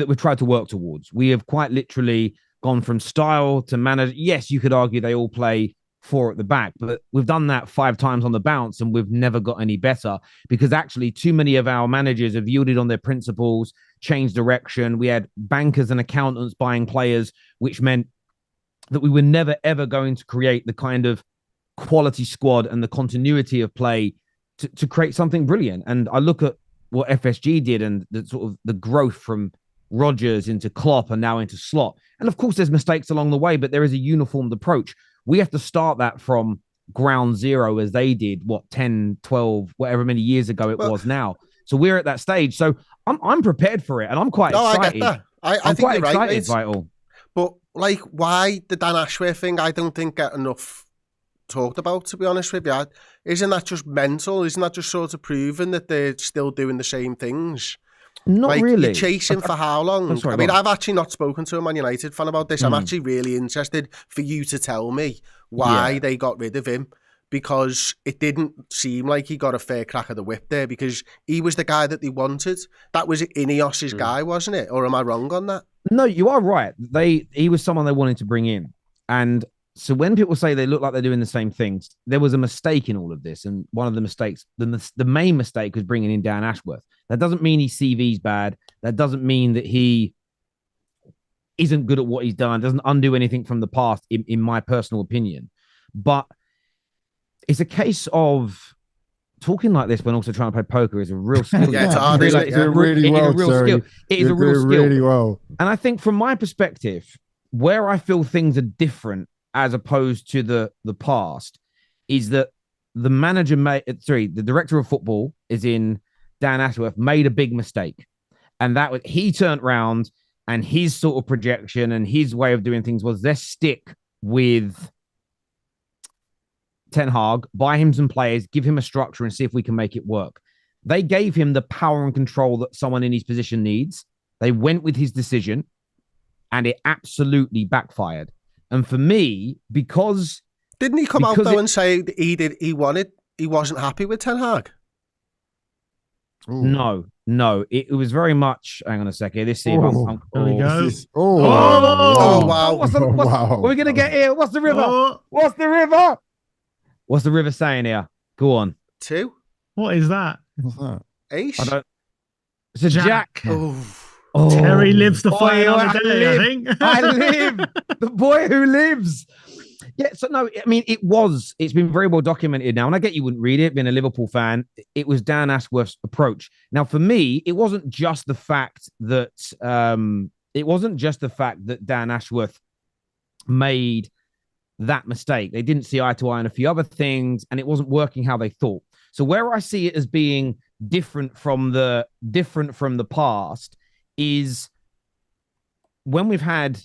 we've tried to work towards. We have quite literally gone from style to manage. Yes, you could argue they all play 4 at the back, but we've done that 5 times on the bounce and we've never got any better, because actually too many of our managers have yielded on their principles, changed direction. We had bankers and accountants buying players, which meant that we were never, ever going to create the kind of quality squad and the continuity of play to create something brilliant. And I look at what FSG did and the sort of the growth from Rodgers into Klopp and now into Slot. And of course, there's mistakes along the way, but there is a uniformed approach. We have to start that from ground zero, as they did, 10, 12, whatever many years ago it was now. So we're at that stage. So I'm prepared for it, and I'm quite excited. I get that. I'm think quite you're excited, right, Vital. But why the Dan Ashworth thing, I don't think get enough talked about, to be honest with you. Isn't that just mental? Isn't that just sort of proving that they're still doing the same things? Not really. You're chasing for how long? I've actually not spoken to a Man United fan about this. I'm actually really interested for you to tell me why they got rid of him, because it didn't seem like he got a fair crack of the whip there, because he was the guy that they wanted. That was Ineos' guy, wasn't it? Or am I wrong on that? No, you are right. He was someone they wanted to bring in. And so when people say they look like they're doing the same things, there was a mistake in all of this. And one of the mistakes, the main mistake, was bringing in Dan Ashworth. That doesn't mean his CV's bad. That doesn't mean that he isn't good at what he's done. It doesn't undo anything from the past, in my personal opinion. But it's a case of talking like this when also trying to play poker is a real skill. Yeah, it's hard. It is a real skill. Really well. And I think from my perspective, where I feel things are different as opposed to the past, is that the the director of football is in Dan Ashworth made a big mistake. And that was, he turned around and his sort of projection and his way of doing things was, let's stick with Ten Hag, buy him some players, give him a structure and see if we can make it work. They gave him the power and control that someone in his position needs. They went with his decision and it absolutely backfired. And for me, because... Didn't he come out though and say he wasn't happy with Ten Hag? Ooh. No. It was very much... Hang on a second. Let's see if I'm... There we go. Wow. What are we going to get here? What's the river? What's the river? What's the river saying here? Go on. 2. What is that? What's that? Ace? It's a jack. Oh. Terry lives to fight another day, I think. I live. The boy who lives. Yeah, so no, I mean, it's been very well documented now, and I get you wouldn't read it, being a Liverpool fan. It was Dan Ashworth's approach. Now, for me, it wasn't just the fact that Dan Ashworth made that mistake. They didn't see eye to eye on a few other things, and it wasn't working how they thought. So where I see it as being different from the past is when we've had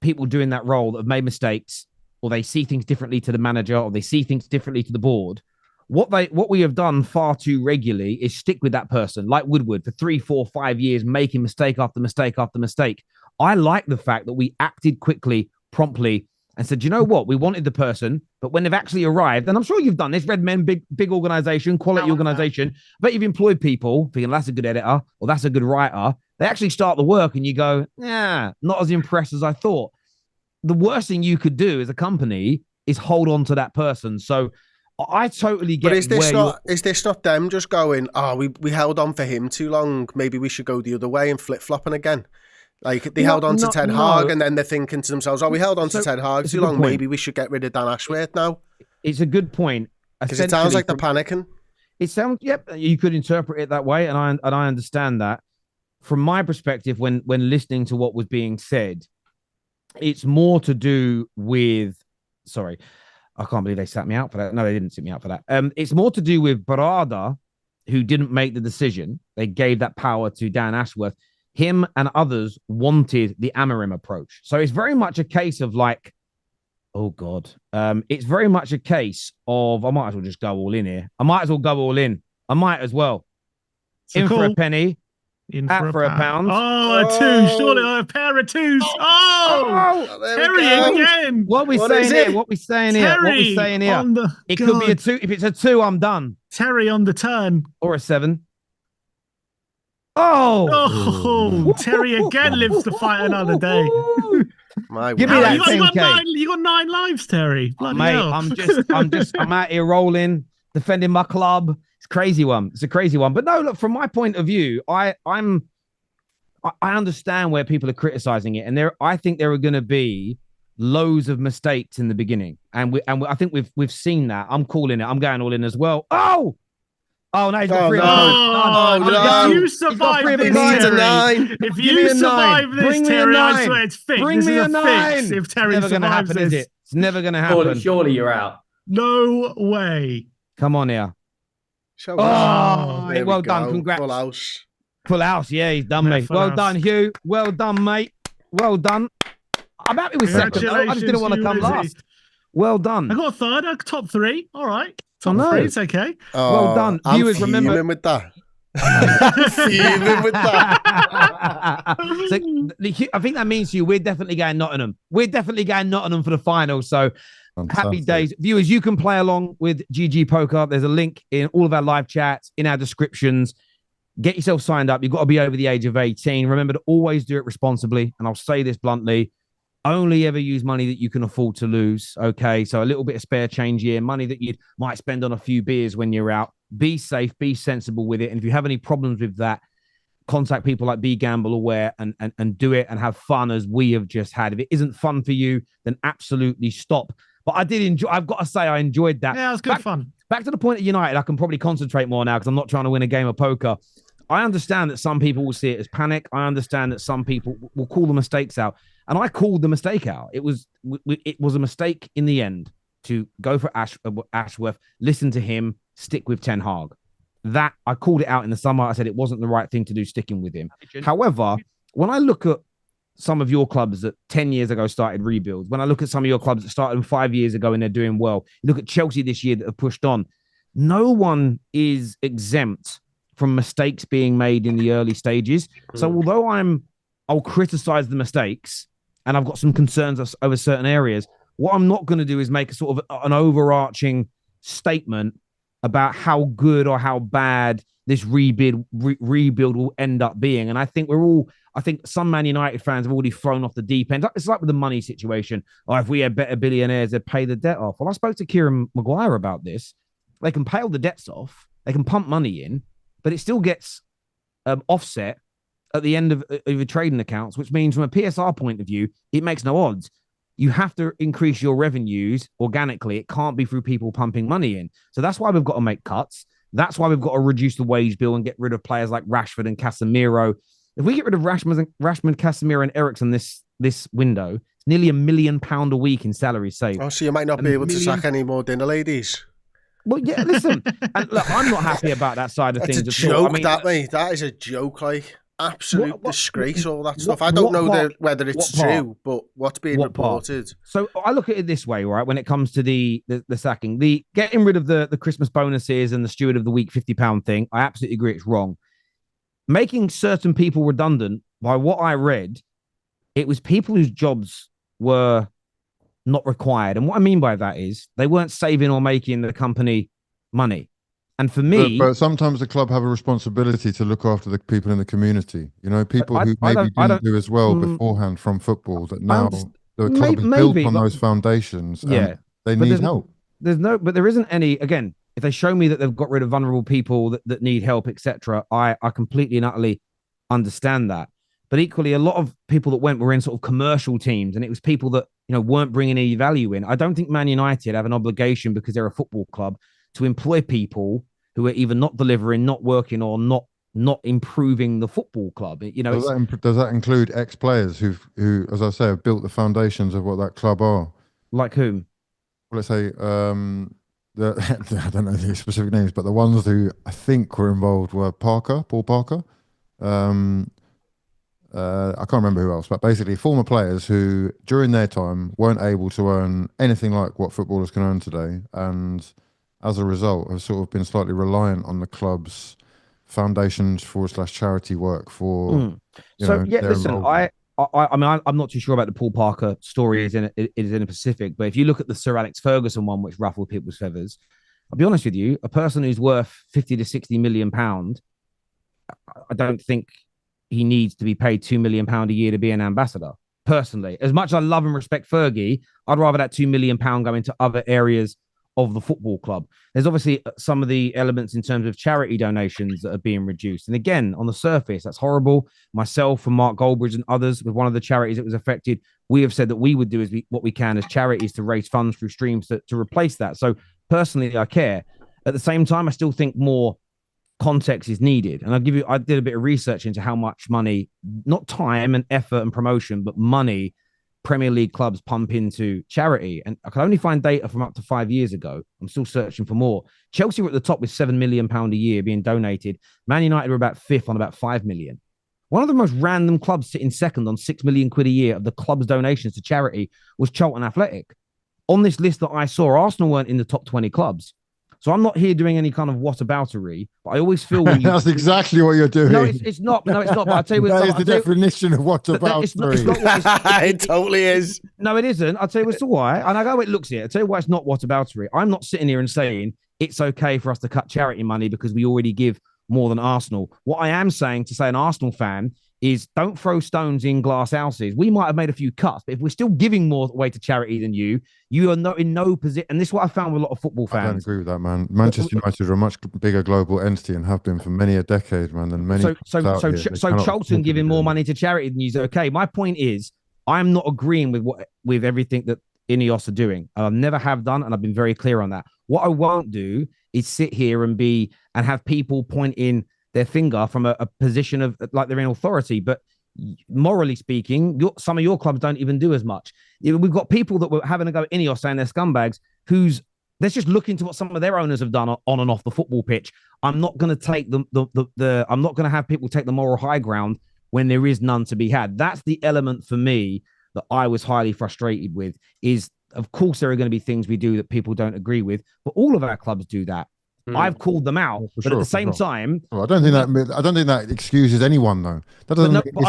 people doing that role that have made mistakes, or they see things differently to the manager, or they see things differently to the board. What we have done far too regularly is stick with that person, like Woodward, for 3, 4, 5 years, making mistake after mistake after mistake. I like the fact that we acted quickly, promptly, and said, you know what? We wanted the person, but when they've actually arrived, and I'm sure you've done this, Redmen, big organization, quality organization, but you've employed people thinking that's a good editor or that's a good writer. They actually start the work and you go, yeah, not as impressed as I thought. The worst thing you could do as a company is hold on to that person. So I totally get. But is this not them just going, we held on for him too long, maybe we should go the other way and flip-flopping again? Like they held on to Ten Hag and then they're thinking to themselves, we held on to Ten Hag too long, maybe we should get rid of Dan Ashworth now. It's a good point. Because it sounds like they're panicking. It sounds, you could interpret it that way, and I understand that. From my perspective, when listening to what was being said, it's more to do with, sorry, I can't believe they sat me out for that. No, they didn't sit me out for that. It's more to do with Barada, who didn't make the decision. They gave that power to Dan Ashworth. Him and others wanted the Amorim approach. So it's very much a case of like, oh God. It's very much a case of, I might as well just go all in here. I might as well go all in. I might as well. For a penny. Out for a pound. Oh, a two. Surely a pair of twos. Terry again. What we saying here? What we saying here? It could be a 2. If it's a 2, I'm done. Terry on the turn. Or a 7. Terry again lives to fight another day. Give me that. You got 9 lives, Terry. Bloody mate, hell. I'm out here rolling, defending my club. It's a crazy one. But no, look, from my point of view, I understand where people are criticizing it, and I think there are going to be loads of mistakes in the beginning, and I think we've seen that. I'm calling it. I'm going all in as well. Oh no, he's got 3 If you survive this, Terry, if you survive this, Terry, I swear it's fixed. Bring me a 9. If Terry survives this, it's never going to happen. Surely you're out. No way. Come on here. Well done. Congrats. Full house. Yeah, he's done, mate. Well done, Hugh. Well done, mate. Well done. I'm happy with second. I just didn't want to come last. Well done. I got a third. Top 3. All right. Top 3. It's okay. Well done. Viewers, remember. Fuming with that. Fuming with that. So, I think that means to you, we're definitely going Nottingham. We're definitely going Nottingham for the final. So happy days. Viewers, you can play along with GGPoker. There's a link in all of our live chats, in our descriptions. Get yourself signed up. You've got to be over the age of 18. Remember to always do it responsibly. And I'll say this bluntly. Only ever use money that you can afford to lose. Okay. So a little bit of spare change here, money that you might spend on a few beers when you're out. Be safe, be sensible with it. And if you have any problems with that, contact people like Be Gamble Aware and do it and have fun as we have just had. If it isn't fun for you, then absolutely stop. But I did enjoy, I've got to say, I enjoyed that. Yeah, it was good fun. Back to the point of United, I can probably concentrate more now because I'm not trying to win a game of poker. I understand that some people will see it as panic. I understand that some people will call the mistakes out. And I called the mistake out. It was a mistake in the end to go for Ashworth, listen to him, stick with Ten Hag. That I called it out in the summer. I said it wasn't the right thing to do sticking with him. However, when I look at some of your clubs that 10 years ago started rebuilds, when I look at some of your clubs that started 5 years ago and they're doing well, you look at Chelsea this year that have pushed on. No one is exempt from mistakes being made in the early stages. So although I'll criticize the mistakes and I've got some concerns over certain areas, what I'm not going to do is make a sort of an overarching statement about how good or how bad this rebuild will end up being. And I think I think some Man United fans have already thrown off the deep end. It's like with the money situation. Or if we had better billionaires, they'd pay the debt off. Well, I spoke to Kieran Maguire about this. They can pay all the debts off. They can pump money in, but it still gets offset at the end of your trading accounts, which means from a PSR point of view, it makes no odds. You have to increase your revenues organically. It can't be through people pumping money in. So that's why we've got to make cuts. That's why we've got to reduce the wage bill and get rid of players like Rashford and Casemiro. If we get rid of Rashford, Casemiro, and Eriksen this window, it's nearly £1 million a week in salaries saved. Oh, so you might not be able to sack any more dinner ladies. Well, yeah, listen. And look, I'm not happy about that side of things. It's a joke, mate. That is a joke, like. Absolute disgrace, all that stuff. I don't know whether it's true, but what's being reported. So I look at it this way, right? When it comes to the sacking, the getting rid of the Christmas bonuses and the steward of the week £50 thing, I absolutely agree it's wrong. Making certain people redundant, by what I read, it was people whose jobs were not required. And what I mean by that is they weren't saving or making the company money. And for me... But sometimes the club have a responsibility to look after the people in the community. You know, people who maybe didn't do as well beforehand from football, that now the club is built on those foundations. Yeah. They need help. But there isn't any... Again, if they show me that they've got rid of vulnerable people that need help, etc., I completely and utterly understand that. But equally, a lot of people that went were in sort of commercial teams, and it was people that, you know, weren't bringing any value in. I don't think Man United have an obligation, because they're a football club, to employ people who are either not delivering, not working, or not improving the football club. You know, does that include ex-players who, as I say, have built the foundations of what that club are? Like whom? Well, let's say I don't know the specific names, but the ones who I think were involved were Paul Parker. I can't remember who else, but basically former players who, during their time, weren't able to earn anything like what footballers can earn today, and as a result, have sort of been slightly reliant on the club's foundations / charity work for. Listen, I mean, I'm not too sure about the Paul Parker story is in the Pacific, but if you look at the Sir Alex Ferguson one, which ruffled people's feathers, I'll be honest with you, a person who's worth 50 to 60 million pound, I don't think he needs to be paid £2 million a year to be an ambassador. Personally, as much as I love and respect Fergie, I'd rather that £2 million go into other areas of the football club. There's obviously some of the elements in terms of charity donations that are being reduced. And again, on the surface, that's horrible. Myself and Mark Goldbridge and others with one of the charities that was affected, we have said that we would do what we can as charities to raise funds through streams to replace that. So personally, I care. At the same time, I still think more context is needed. And I did a bit of research into how much money, not time and effort and promotion, but money Premier League clubs pump into charity. And I can only find data from up to 5 years ago. I'm still searching for more. Chelsea were at the top with £7 million a year being donated. Man United were about fifth on about 5 million. One of the most random clubs sitting second on £6 million a year of the club's donations to charity was Charlton Athletic. On this list that I saw, Arsenal weren't in the top 20 clubs. So I'm not here doing any kind of whataboutery, but I always feel that's exactly what you're doing. No, it's not. No, it's not. But I'll tell you what, that is the definition of whataboutery. It totally is. No, it isn't. I'll tell you as to why. And I go, it looks here. I'll tell you why it's not whataboutery. I'm not sitting here and saying it's okay for us to cut charity money because we already give more than Arsenal. What I am saying to say an Arsenal fan is don't throw stones in glass houses. We might have made a few cuts, but if we're still giving more away to charity than you are in no position. And this is what I found with a lot of football fans. I don't agree with that, man. Manchester United are a much bigger global entity and have been for many a decade, man. Than many. So Charlton giving more money to charity than you is okay. My point is, I'm not agreeing with everything that Ineos are doing. I never have done, and I've been very clear on that. What I won't do is sit here and have people pointing their finger from a position of like they're in authority. But morally speaking, some of your clubs don't even do as much. We've got people that were having a go at Ineos saying they're scumbags. let's just look into what some of their owners have done on and off the football pitch. I'm not going to take I'm not going to have people take the moral high ground when there is none to be had. That's the element for me that I was highly frustrated with. Is, of course, there are going to be things we do that people don't agree with, but all of our clubs do that. I've called them out, but at the same time, I don't think that excuses anyone, though. That doesn't. But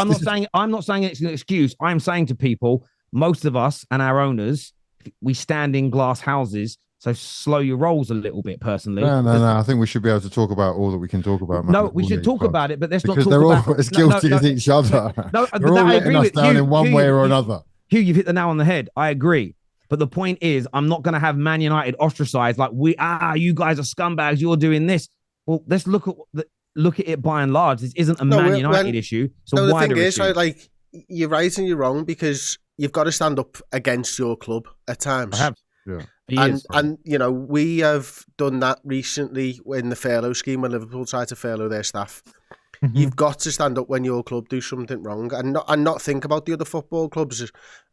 I'm not saying it's an excuse. I'm saying to people, most of us and our owners, we stand in glass houses. So slow your rolls a little bit, personally. No. I think we should be able to talk about all that we can talk about. No, we should talk about it, but let's not talk they're about all as guilty as each other. No, they're all letting us down in one way or another. Hugh, you've hit the nail on the head. I agree. But the point is, I'm not going to have Man United ostracized like you guys are scumbags. You're doing this. Well, let's look at it by and large. This isn't a Man United issue. It's a wider issue. Right, like, you're right and you're wrong, because you've got to stand up against your club at times. I have. Yeah. And you know, we have done that recently in the furlough scheme when Liverpool tried to furlough their staff. You've got to stand up when your club do something wrong, and not think about the other football clubs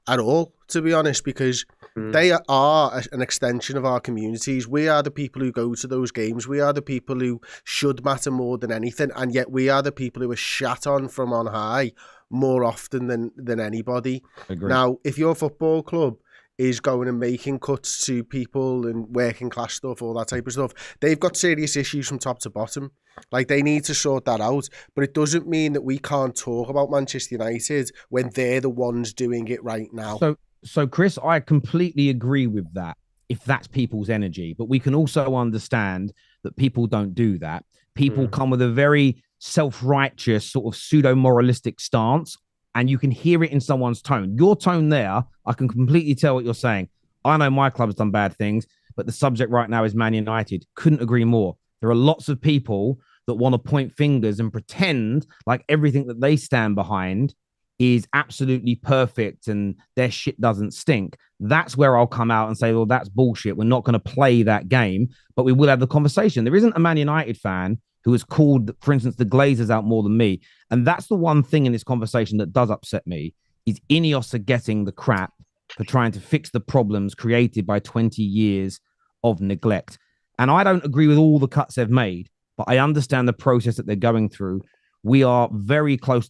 at all, to be honest, because they are an extension of our communities. We are the people who go to those games. We are the people who should matter more than anything, and yet we are the people who are shat on from on high more often than anybody. Agreed. Now, if your football club is going and making cuts to people and working class stuff, all that type of stuff, they've got serious issues from top to bottom. Like, they need to sort that out. But it doesn't mean that we can't talk about Manchester United when they're the ones doing it right now. So Chris, I completely agree with that, if that's people's energy. But we can also understand that people don't do that. People come with a very self-righteous sort of pseudo-moralistic stance, and you can hear it in someone's tone. Your tone there, I can completely tell what you're saying. I know my club's done bad things, but the subject right now is Man United. Couldn't agree more. There are lots of people that want to point fingers and pretend like everything that they stand behind is absolutely perfect and their shit doesn't stink. That's where I'll come out and say, well, that's bullshit. We're not going to play that game, but we will have the conversation. There isn't a Man United fan who has called, for instance, the Glazers out more than me. And that's the one thing in this conversation that does upset me, is Ineos are getting the crap for trying to fix the problems created by 20 years of neglect. And I don't agree with all the cuts they've made, but I understand the process that they're going through. We are very close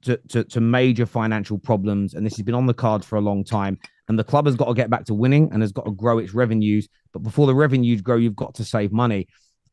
to major financial problems, and this has been on the cards for a long time. And the club has got to get back to winning and has got to grow its revenues. But before the revenues grow, you've got to save money.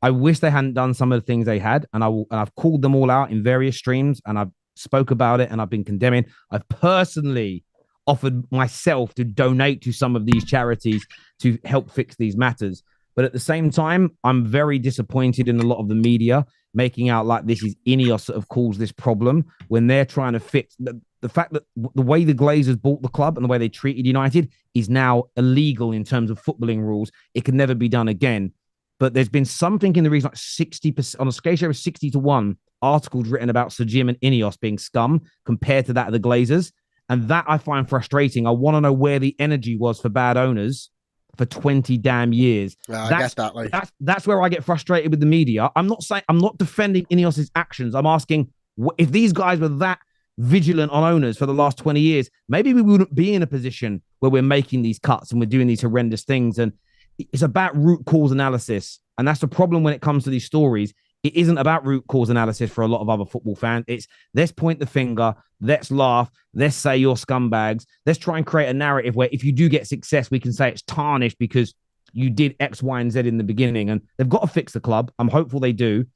I wish they hadn't done some of the things they had, and I've called them all out in various streams, and I've spoke about it, and I've been condemning. I've personally offered myself to donate to some of these charities to help fix these matters. But at the same time, I'm very disappointed in a lot of the media making out like this is Ineos that have caused this problem when they're trying to fix the fact that the way the Glazers bought the club and the way they treated United is now illegal in terms of footballing rules. It can never be done again. But there's been something in the region like 60%, on a scale of 60-1, articles written about Sir Jim and Ineos being scum compared to that of the Glazers. And that I find frustrating. I want to know where the energy was for bad owners for 20 damn years. I get that. Like, that's where I get frustrated with the media. I'm not defending Ineos's actions. I'm asking, if these guys were that vigilant on owners for the last 20 years, maybe we wouldn't be in a position where we're making these cuts and we're doing these horrendous things. And it's about root cause analysis. And that's the problem when it comes to these stories. It isn't about root cause analysis for a lot of other football fans. It's let's point the finger, let's laugh, let's say you're scumbags. Let's try and create a narrative where if you do get success, we can say it's tarnished because you did X, Y, and Z in the beginning. And they've got to fix the club. I'm hopeful they do.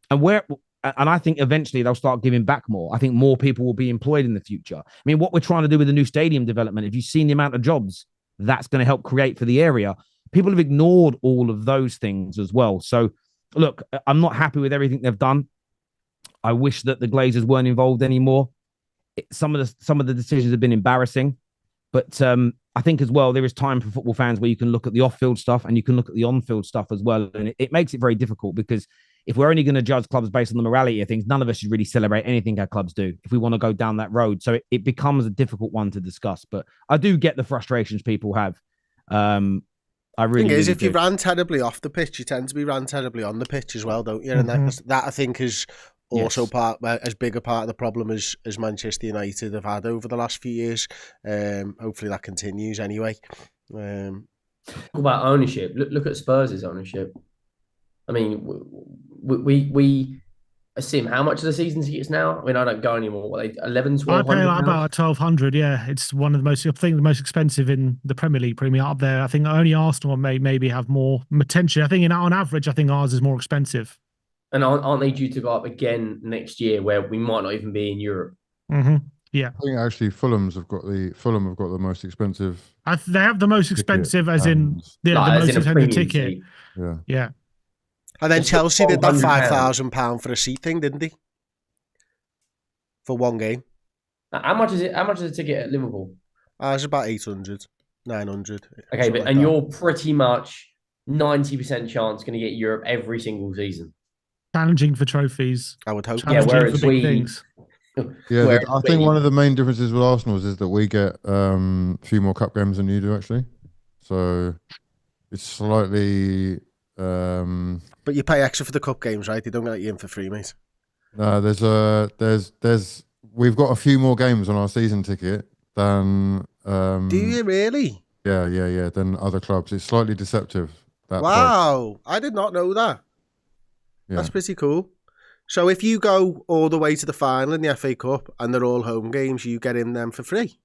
And I think eventually they'll start giving back more. I think more people will be employed in the future. I mean, what we're trying to do with the new stadium development, if you've seen the amount of jobs that's going to help create for the area, people have ignored all of those things as well. So, look, I'm not happy with everything they've done. I wish that the Glazers weren't involved anymore. Some of the decisions have been embarrassing, but I think as well there is time for football fans where you can look at the off-field stuff and you can look at the on-field stuff as well, and it makes it very difficult because if we're only going to judge clubs based on the morality of things, none of us should really celebrate anything our clubs do if we want to go down that road. So it becomes a difficult one to discuss. But I do get the frustrations people have. I really, thing is, really if you ran terribly off the pitch, you tend to be ran terribly on the pitch as well, don't you? And that I think is also as big a part of the problem as Manchester United have had over the last few years. Hopefully that continues anyway. Talk about ownership. Look at Spurs' ownership. I mean, we Sim, how much are the season tickets now? I mean, I don't go anymore. What, 11, I pay 1200 like pounds? about 1,200. Yeah, it's one of the most. I think the most expensive in the Premier League. Premier up there. I think only Arsenal maybe have more potentially. I think on average, I think ours is more expensive. And aren't they due to go up again next year, where we might not even be in Europe? Yeah, I think actually Fulham have got the most expensive. they have the most expensive, as in the most expensive ticket. Seat. Yeah. Yeah. And then It's Chelsea did that £1,200. £5,000 for a seat thing, didn't they? For one game. How much is it? How much is a ticket at Liverpool? Ours about 800, 900. Okay, but like you're pretty much 90% chance going to get Europe every single season. Challenging for trophies. I would hope. Yeah, whereas for big things. Yeah, I think one of the main differences with Arsenal is that we get a few more cup games than you do, actually. So it's slightly. But you pay extra for the cup games, right? They don't let you in for free, mate. No, we've got a few more games on our season ticket than. Do you really? Yeah. Than other clubs. It's slightly deceptive. Wow, I did not know that. Yeah. That's pretty cool. So if you go all the way to the final in the FA Cup and they're all home games, you get in them for free?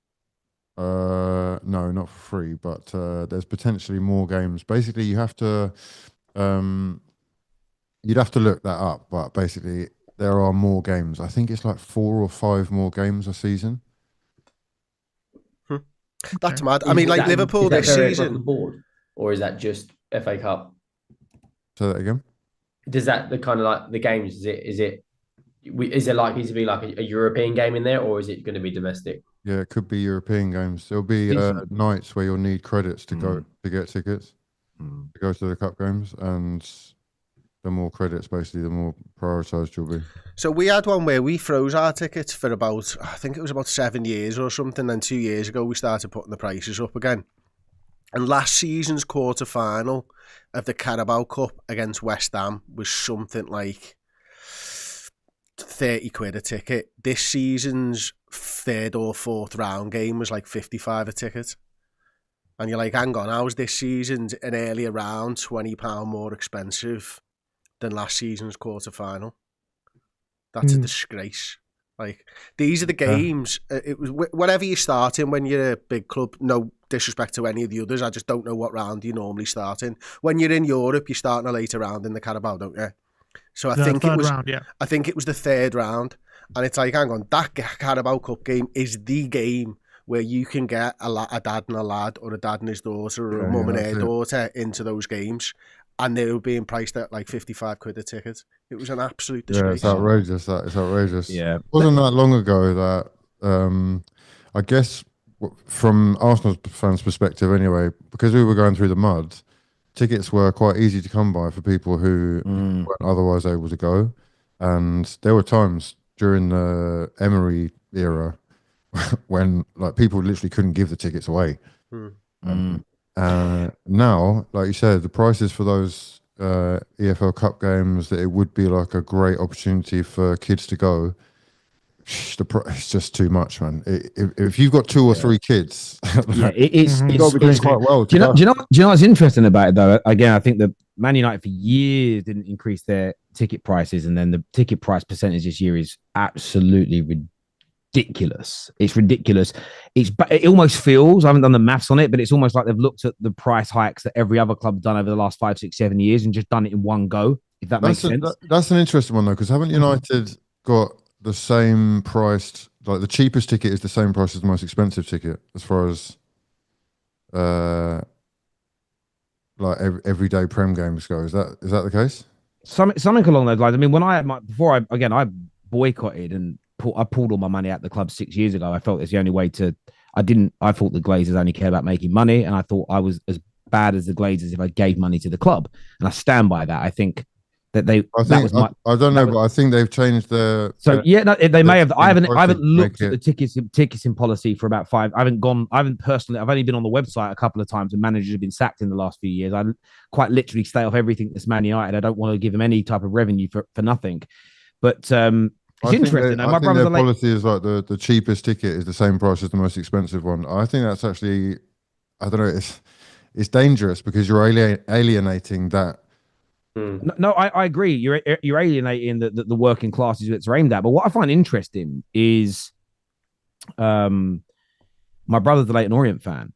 No, not for free, but there's potentially more games. Basically, you have to, you'd have to look that up, but basically there are more games. I think it's like 4 or 5 more games a season. That's mad. I mean, like Liverpool this season. The board, or is that just FA Cup? Say that again. Does that the kind of like the games? Is there likely to be like a European game in there, or is it going to be domestic? Yeah, it could be European games. There'll be nights where you'll need credits to go to get tickets to go to the cup games, and the more credits, basically, the more prioritised you'll be. So we had one where we froze our tickets for about, I think it was about 7 years or something. Then 2 years ago, we started putting the prices up again. And last season's quarter-final of the Carabao Cup against West Ham was something like 30 quid a ticket. This season's 3rd or 4th round game was like 55 a ticket. And you're like, hang on, how's this season's an earlier round £20 more expensive than last season's quarter-final? That's a disgrace. Like, these are the games. It was whatever you're starting when you're a big club. No disrespect to any of the others. I just don't know what round you normally start in. When you're in Europe, you're starting a later round in the Carabao, don't you? So I think it was. Round, yeah. I think it was the 3rd round, and it's like, hang on, that Carabao Cup game is the game where you can get a dad and a lad, or a dad and his daughter, or a mum and her daughter into those games. And they were being priced at like 55 quid a ticket. It was an absolute disgrace. Yeah, it's outrageous. It's outrageous. Yeah. It wasn't that long ago that, I guess, from Arsenal fans' perspective anyway, because we were going through the mud, tickets were quite easy to come by for people who weren't otherwise able to go. And there were times during the Henery era when like people literally couldn't give the tickets away. Now, like you said, the prices for those EFL Cup games, that it would be like a great opportunity for kids to go. It's just too much, man. If you've got 2 or 3 kids, it's got to be doing quite well. Do you know what's interesting about it though? Again, I think that Man United for years didn't increase their ticket prices, and then the ticket price percentage this year is absolutely ridiculous. It's ridiculous. It almost feels, I haven't done the maths on it, but it's almost like they've looked at the price hikes that every other club done over the last 5, 6, 7 years and just done it in one go, if that makes sense. That's an interesting one though, because haven't United got the same price, like the cheapest ticket is the same price as the most expensive ticket, as far as like everyday Prem games go? Is that the case? Something along those lines. I mean, when I had I boycotted and I pulled all my money out the club 6 years ago. I felt it's the only way to. I thought the Glazers only cared about making money, and I thought I was as bad as the Glazers if I gave money to the club, and I stand by that. I think that they. I don't know, but I think they've changed their. So they may have. I haven't looked at the ticketing policy for about 5. I haven't personally. I've only been on the website a couple of times, and managers have been sacked in the last few years. I quite literally stay off everything that's Man United. I don't want to give them any type of revenue for nothing, but. It's interesting. I think their policy is like the cheapest ticket is the same price as the most expensive one. I think that's actually, I don't know, it's dangerous because you're alienating that. No, I agree. You're alienating the working classes it's aimed at. But what I find interesting is, my brother's a Leyton Orient fan,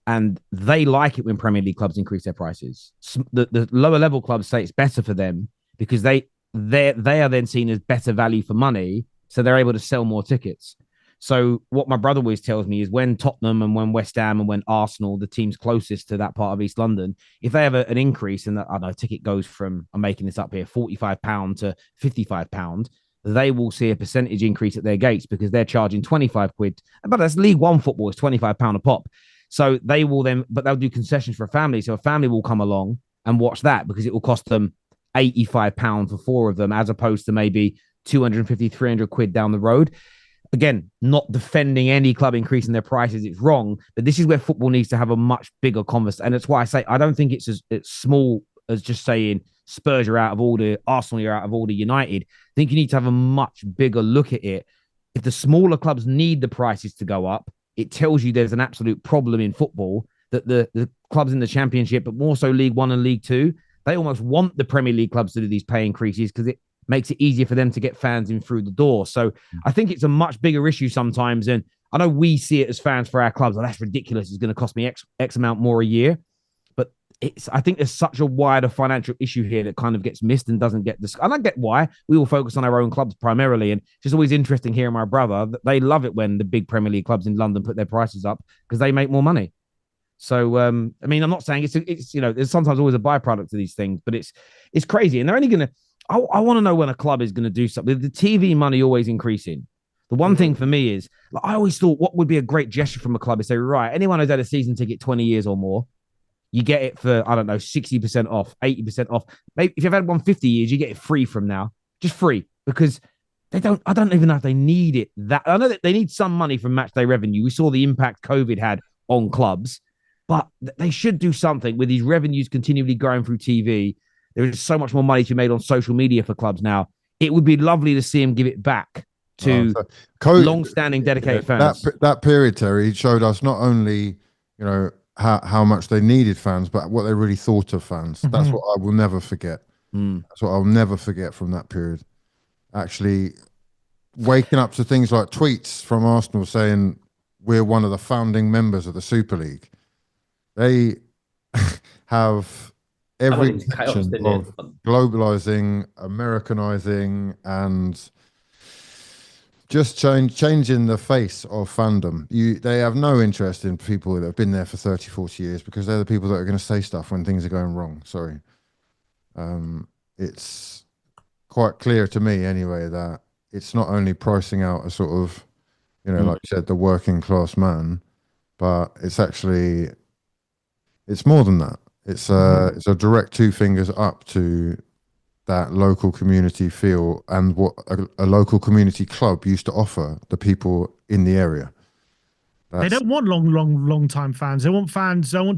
and they like it when Premier League clubs increase their prices. The lower level clubs say it's better for them because they are then seen as better value for money, so they're able to sell more tickets. So what my brother always tells me is when Tottenham and when West Ham and when Arsenal, the teams closest to that part of East London, if they have an increase and I don't know, a ticket goes from, I'm making this up here, £45 to £55, they will see a percentage increase at their gates because they're charging 25 quid. But that's League One football, it's £25 a pop. So they will then, but they'll do concessions for a family. So a family will come along and watch that because it will cost them £85 for 4 of them, as opposed to maybe 250, 300 quid down the road. Again, not defending any club increasing their prices. It's wrong, but this is where football needs to have a much bigger conversation. And that's why I say, I don't think it's as small as just saying Spurs are out of order, Arsenal are out of order, United. I think you need to have a much bigger look at it. If the smaller clubs need the prices to go up, it tells you there's an absolute problem in football, that the clubs in the Championship, but more so League One and League Two, they almost want the Premier League clubs to do these pay increases because it makes it easier for them to get fans in through the door. So I think it's a much bigger issue sometimes. And I know we see it as fans for our clubs. Oh, that's ridiculous. It's going to cost me X amount more a year. But I think there's such a wider financial issue here that kind of gets missed and doesn't get discussed. And I get why. We all focus on our own clubs primarily. And it's just always interesting hearing my brother that they love it when the big Premier League clubs in London put their prices up because they make more money. So, I mean, I'm not saying it's there's sometimes always a byproduct of these things, but it's crazy. And they're only going to, I want to know when a club is going to do something. The TV money always increasing. The one thing for me is, like, I always thought what would be a great gesture from a club is say, right, anyone who's had a season ticket 20 years or more, you get it for, I don't know, 60% off, 80% off. Maybe if you've had one 50 years, you get it free from now. Just free, because I don't even know if they need it. I know that they need some money from match day revenue. We saw the impact COVID had on clubs, but they should do something with these revenues continually growing through TV. There is so much more money to be made on social media for clubs now. It would be lovely to see them give it back to long-standing, dedicated fans. That period, Terry, showed us not only, how much they needed fans, but what they really thought of fans. That's what I will never forget. That's what I'll never forget from that period. Actually, waking up to things like tweets from Arsenal saying we're one of the founding members of the Super League. They have every intention of globalizing, Americanizing, and just changing the face of fandom. They have no interest in people that have been there for 30, 40 years because they're the people that are going to say stuff when things are going wrong. Sorry. It's quite clear to me anyway that it's not only pricing out a sort of, like you said, the working class man, but it's actually, it's more than that. It's a direct 2 fingers up to that local community feel and what a local community club used to offer the people in the area. They don't want long time fans. They want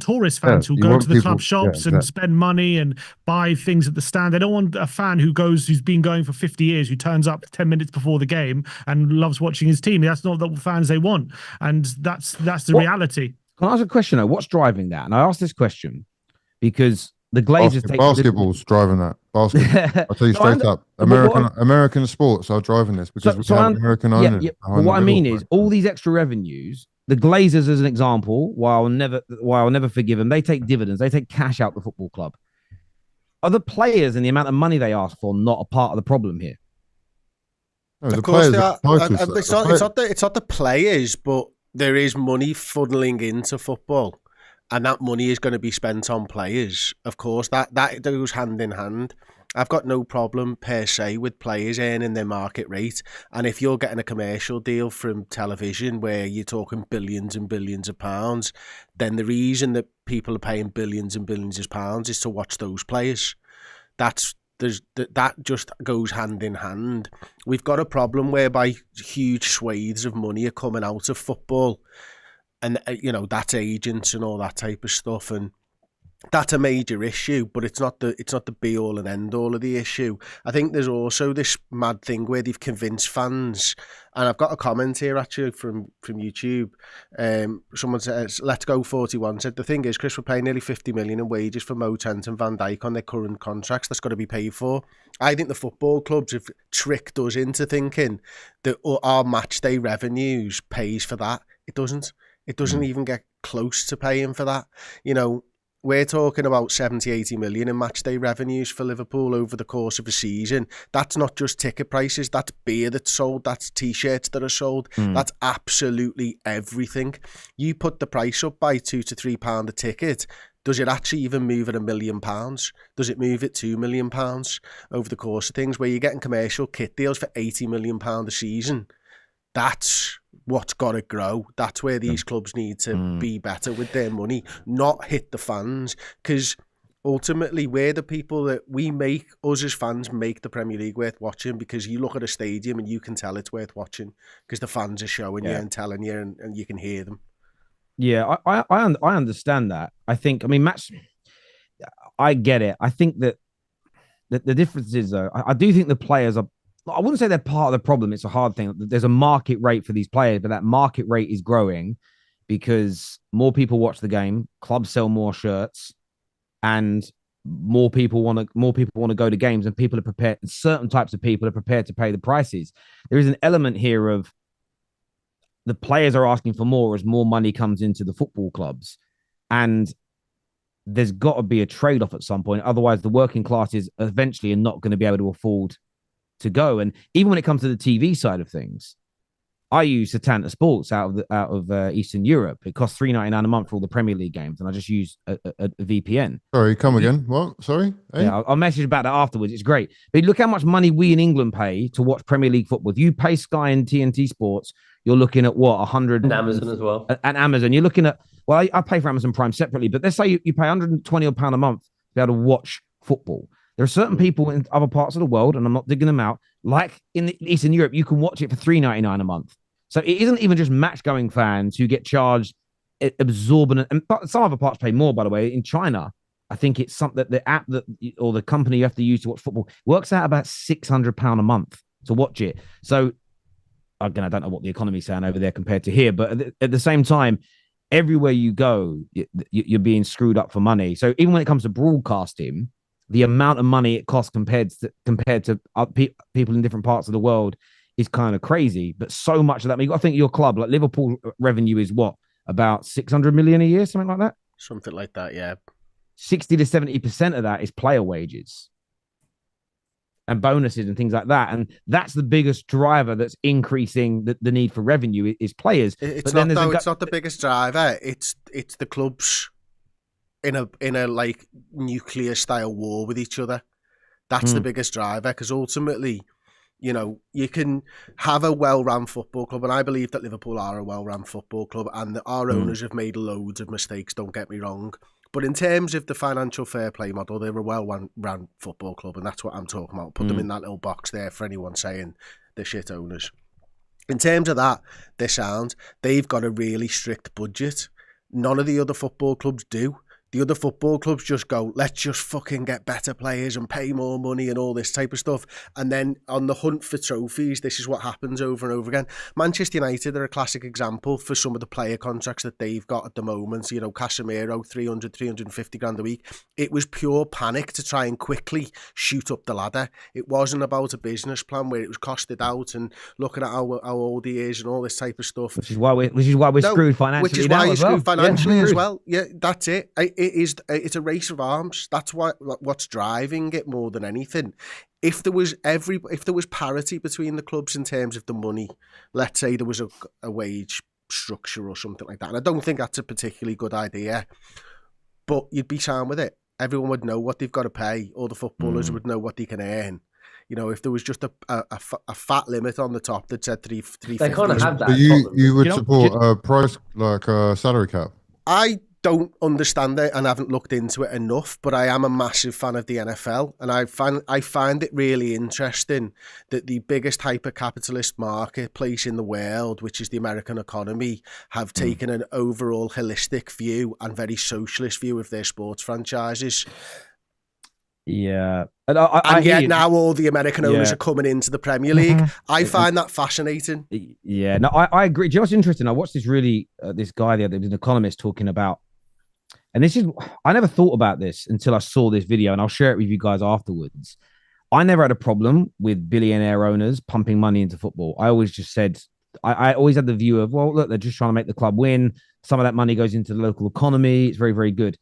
tourist fans who go to the club shops and spend money and buy things at the stand. They don't want a fan who's been going for 50 years, who turns up 10 minutes before the game and loves watching his team. That's not the fans they want. And that's the reality. Can I ask a question though? What's driving that? And I asked this question because the Glazers basketball's driving that. Basketball. I'll tell you straight up. American sports are driving this because we have American owners. But what I mean is all these extra revenues, the Glazers as an example, while I'll never forgive them, they take dividends, they take cash out the football club. Are the players and the amount of money they ask for not a part of the problem here? No, of course they are. It's not the players, but there is money funneling into football. And that money is going to be spent on players. Of course, that goes hand in hand. I've got no problem per se with players earning their market rate. And if you're getting a commercial deal from television where you're talking billions and billions of pounds, then the reason that people are paying billions and billions of pounds is to watch those players. That just goes hand in hand. We've got a problem whereby huge swathes of money are coming out of football. And, that's agents and all that type of stuff. And that's a major issue, but it's not the be all and end all of the issue. I think there's also this mad thing where they've convinced fans, and I've got a comment here actually from YouTube. Someone says, "Let's go 41." Said the thing is, Chris, we're paying nearly 50 million in wages for Mo Trent and Van Dijk on their current contracts. That's got to be paid for. I think the football clubs have tricked us into thinking that our match day revenues pays for that. It doesn't. It doesn't even get close to paying for that. You know. We're talking about 70, 80 million in match day revenues for Liverpool over the course of a season. That's not just ticket prices. That's beer that's sold. That's T-shirts that are sold. That's absolutely everything. You put the price up by £2 to £3 a ticket. Does it actually even move at £1 million? Does it move at £2 million over the course of things where you're getting commercial kit deals for £80 million a season? That's what's got to grow. That's where these clubs need to be better with their money, not hit the fans. Because ultimately, we're the people that us as fans make the Premier League worth watching, because you look at a stadium and you can tell it's worth watching because the fans are showing you and telling you and you can hear them. Yeah, I understand that. I mean, I get it. I think that the difference is, though, I do think the players are, I wouldn't say they're part of the problem. It's a hard thing. There's a market rate for these players, but that market rate is growing because more people watch the game, clubs sell more shirts, and more people want to go to games, and people are prepared. Certain types of people are prepared to pay the prices. There is an element here of the players are asking for more as more money comes into the football clubs, and there's got to be a trade-off at some point. Otherwise, the working classes eventually are not going to be able to afford to go. And even when it comes to the TV side of things, I use Satanta Sports out of Eastern Europe. It costs $3.99 a month for all the Premier League games, and I just use a VPN. Sorry, come again. What? Sorry? Hey? Yeah, I'll message about that afterwards. It's great. But look how much money we in England pay to watch Premier League football. If you pay Sky and TNT Sports, you're looking at what, 100 And Amazon as well. And Amazon, you're looking at, well, I pay for Amazon Prime separately, but let's say you pay £120 a month to be able to watch football. There are certain people in other parts of the world, and I'm not digging them out, like in Eastern Europe, you can watch it for $3.99 a month. So it isn't even just match-going fans who get charged exorbitant, and some other parts pay more, by the way. In China, I think it's something that the app or the company you have to use to watch football works out about £600 a month to watch it. So again, I don't know what the economy's saying over there compared to here, but at the same time, everywhere you go, you're being screwed up for money. So even when it comes to broadcasting, the amount of money it costs compared to people in different parts of the world is kind of crazy. But so much of that, I mean, you got to think your club, like Liverpool revenue is what, about 600 million a year, something like that? Something like that, yeah. 60 to 70% of that is player wages and bonuses and things like that. And that's the biggest driver that's increasing the need for revenue is players. It's not the biggest driver. It's the clubs in a like nuclear style war with each other. That's the biggest driver, because ultimately, you know, you can have a well-run football club, and I believe that Liverpool are a well-run football club, and that our owners have made loads of mistakes, don't get me wrong. But in terms of the financial fair play model, they're a well-run football club, and that's what I'm talking about. Put them in that little box there for anyone saying they're shit owners. In terms of that, they're sound. They've got a really strict budget. None of the other football clubs do. The other football clubs just go, let's just fucking get better players and pay more money and all this type of stuff. And then on the hunt for trophies, this is what happens over and over again. Manchester United are a classic example for some of the player contracts that they've got at the moment. You know, Casemiro, 350 grand a week. It was pure panic to try and quickly shoot up the ladder. It wasn't about a business plan where it was costed out and looking at how old he is and all this type of stuff. Which is why we're screwed financially. Which is why you're screwed financially as well. Yeah, that's it. It's a race of arms. That's what's driving it more than anything. If there was parity between the clubs in terms of the money, let's say there was a wage structure or something like that, and I don't think that's a particularly good idea, but you'd be sound with it. Everyone would know what they've got to pay. All the footballers would know what they can earn. You know, if there was just a fat limit on the top that said 350. They kind of have that. But you would support a price like a salary cap. I don't understand it and haven't looked into it enough, but I am a massive fan of the NFL, and I find it really interesting that the biggest hyper-capitalist marketplace in the world, which is the American economy, have taken an overall holistic view and very socialist view of their sports franchises. Yeah. And yet now all the American owners are coming into the Premier League. I find that fascinating. Yeah, no, I agree. Do you know what's interesting? I watched this this guy the other day, an economist, talking about, and this is, I never thought about this until I saw this video, and I'll share it with you guys afterwards. I never had a problem with billionaire owners pumping money into football. I always just said, I always had the view of, well, look, they're just trying to make the club win. Some of that money goes into the local economy. It's very, very good.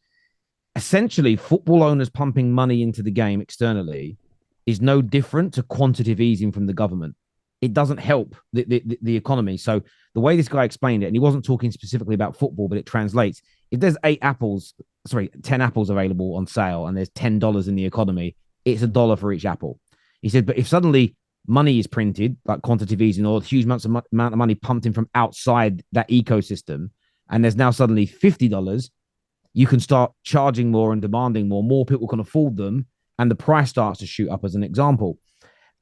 Essentially, football owners pumping money into the game externally is no different to quantitative easing from the government. It doesn't help the economy. So the way this guy explained it, and he wasn't talking specifically about football, but it translates. If there's 10 apples available on sale and there's $10 in the economy, it's $1 for each apple. He said, but if suddenly money is printed, like quantitative easing, or huge amounts of amount of money pumped in from outside that ecosystem, and there's now suddenly $50, you can start charging more and demanding more people can afford them, and the price starts to shoot up, as an example.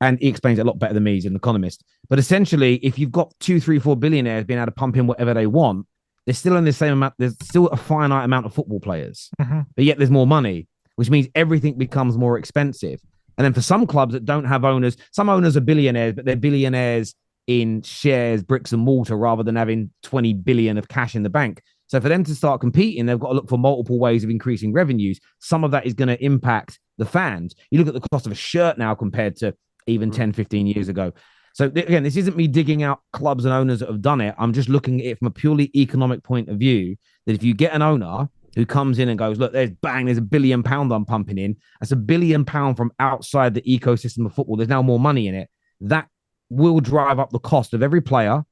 And he explains it a lot better than me. He's an economist. But essentially, if you've got 2, 3, 4 billionaires being able to pump in whatever they want, there's still in the same amount, there's still a finite amount of football players, but yet there's more money, which means everything becomes more expensive. And then for some clubs that don't have owners, some owners are billionaires, but they're billionaires in shares, bricks and mortar, rather than having 20 billion of cash in the bank. So for them to start competing, they've got to look for multiple ways of increasing revenues. Some of that is going to impact the fans. You look at the cost of a shirt now compared to even 10, 15 years ago. So again, this isn't me digging out clubs and owners that have done it. I'm just looking at it from a purely economic point of view, that if you get an owner who comes in and goes, look, there's £1 billion I'm pumping in. That's £1 billion from outside the ecosystem of football. There's now more money in it. That will drive up the cost of every player.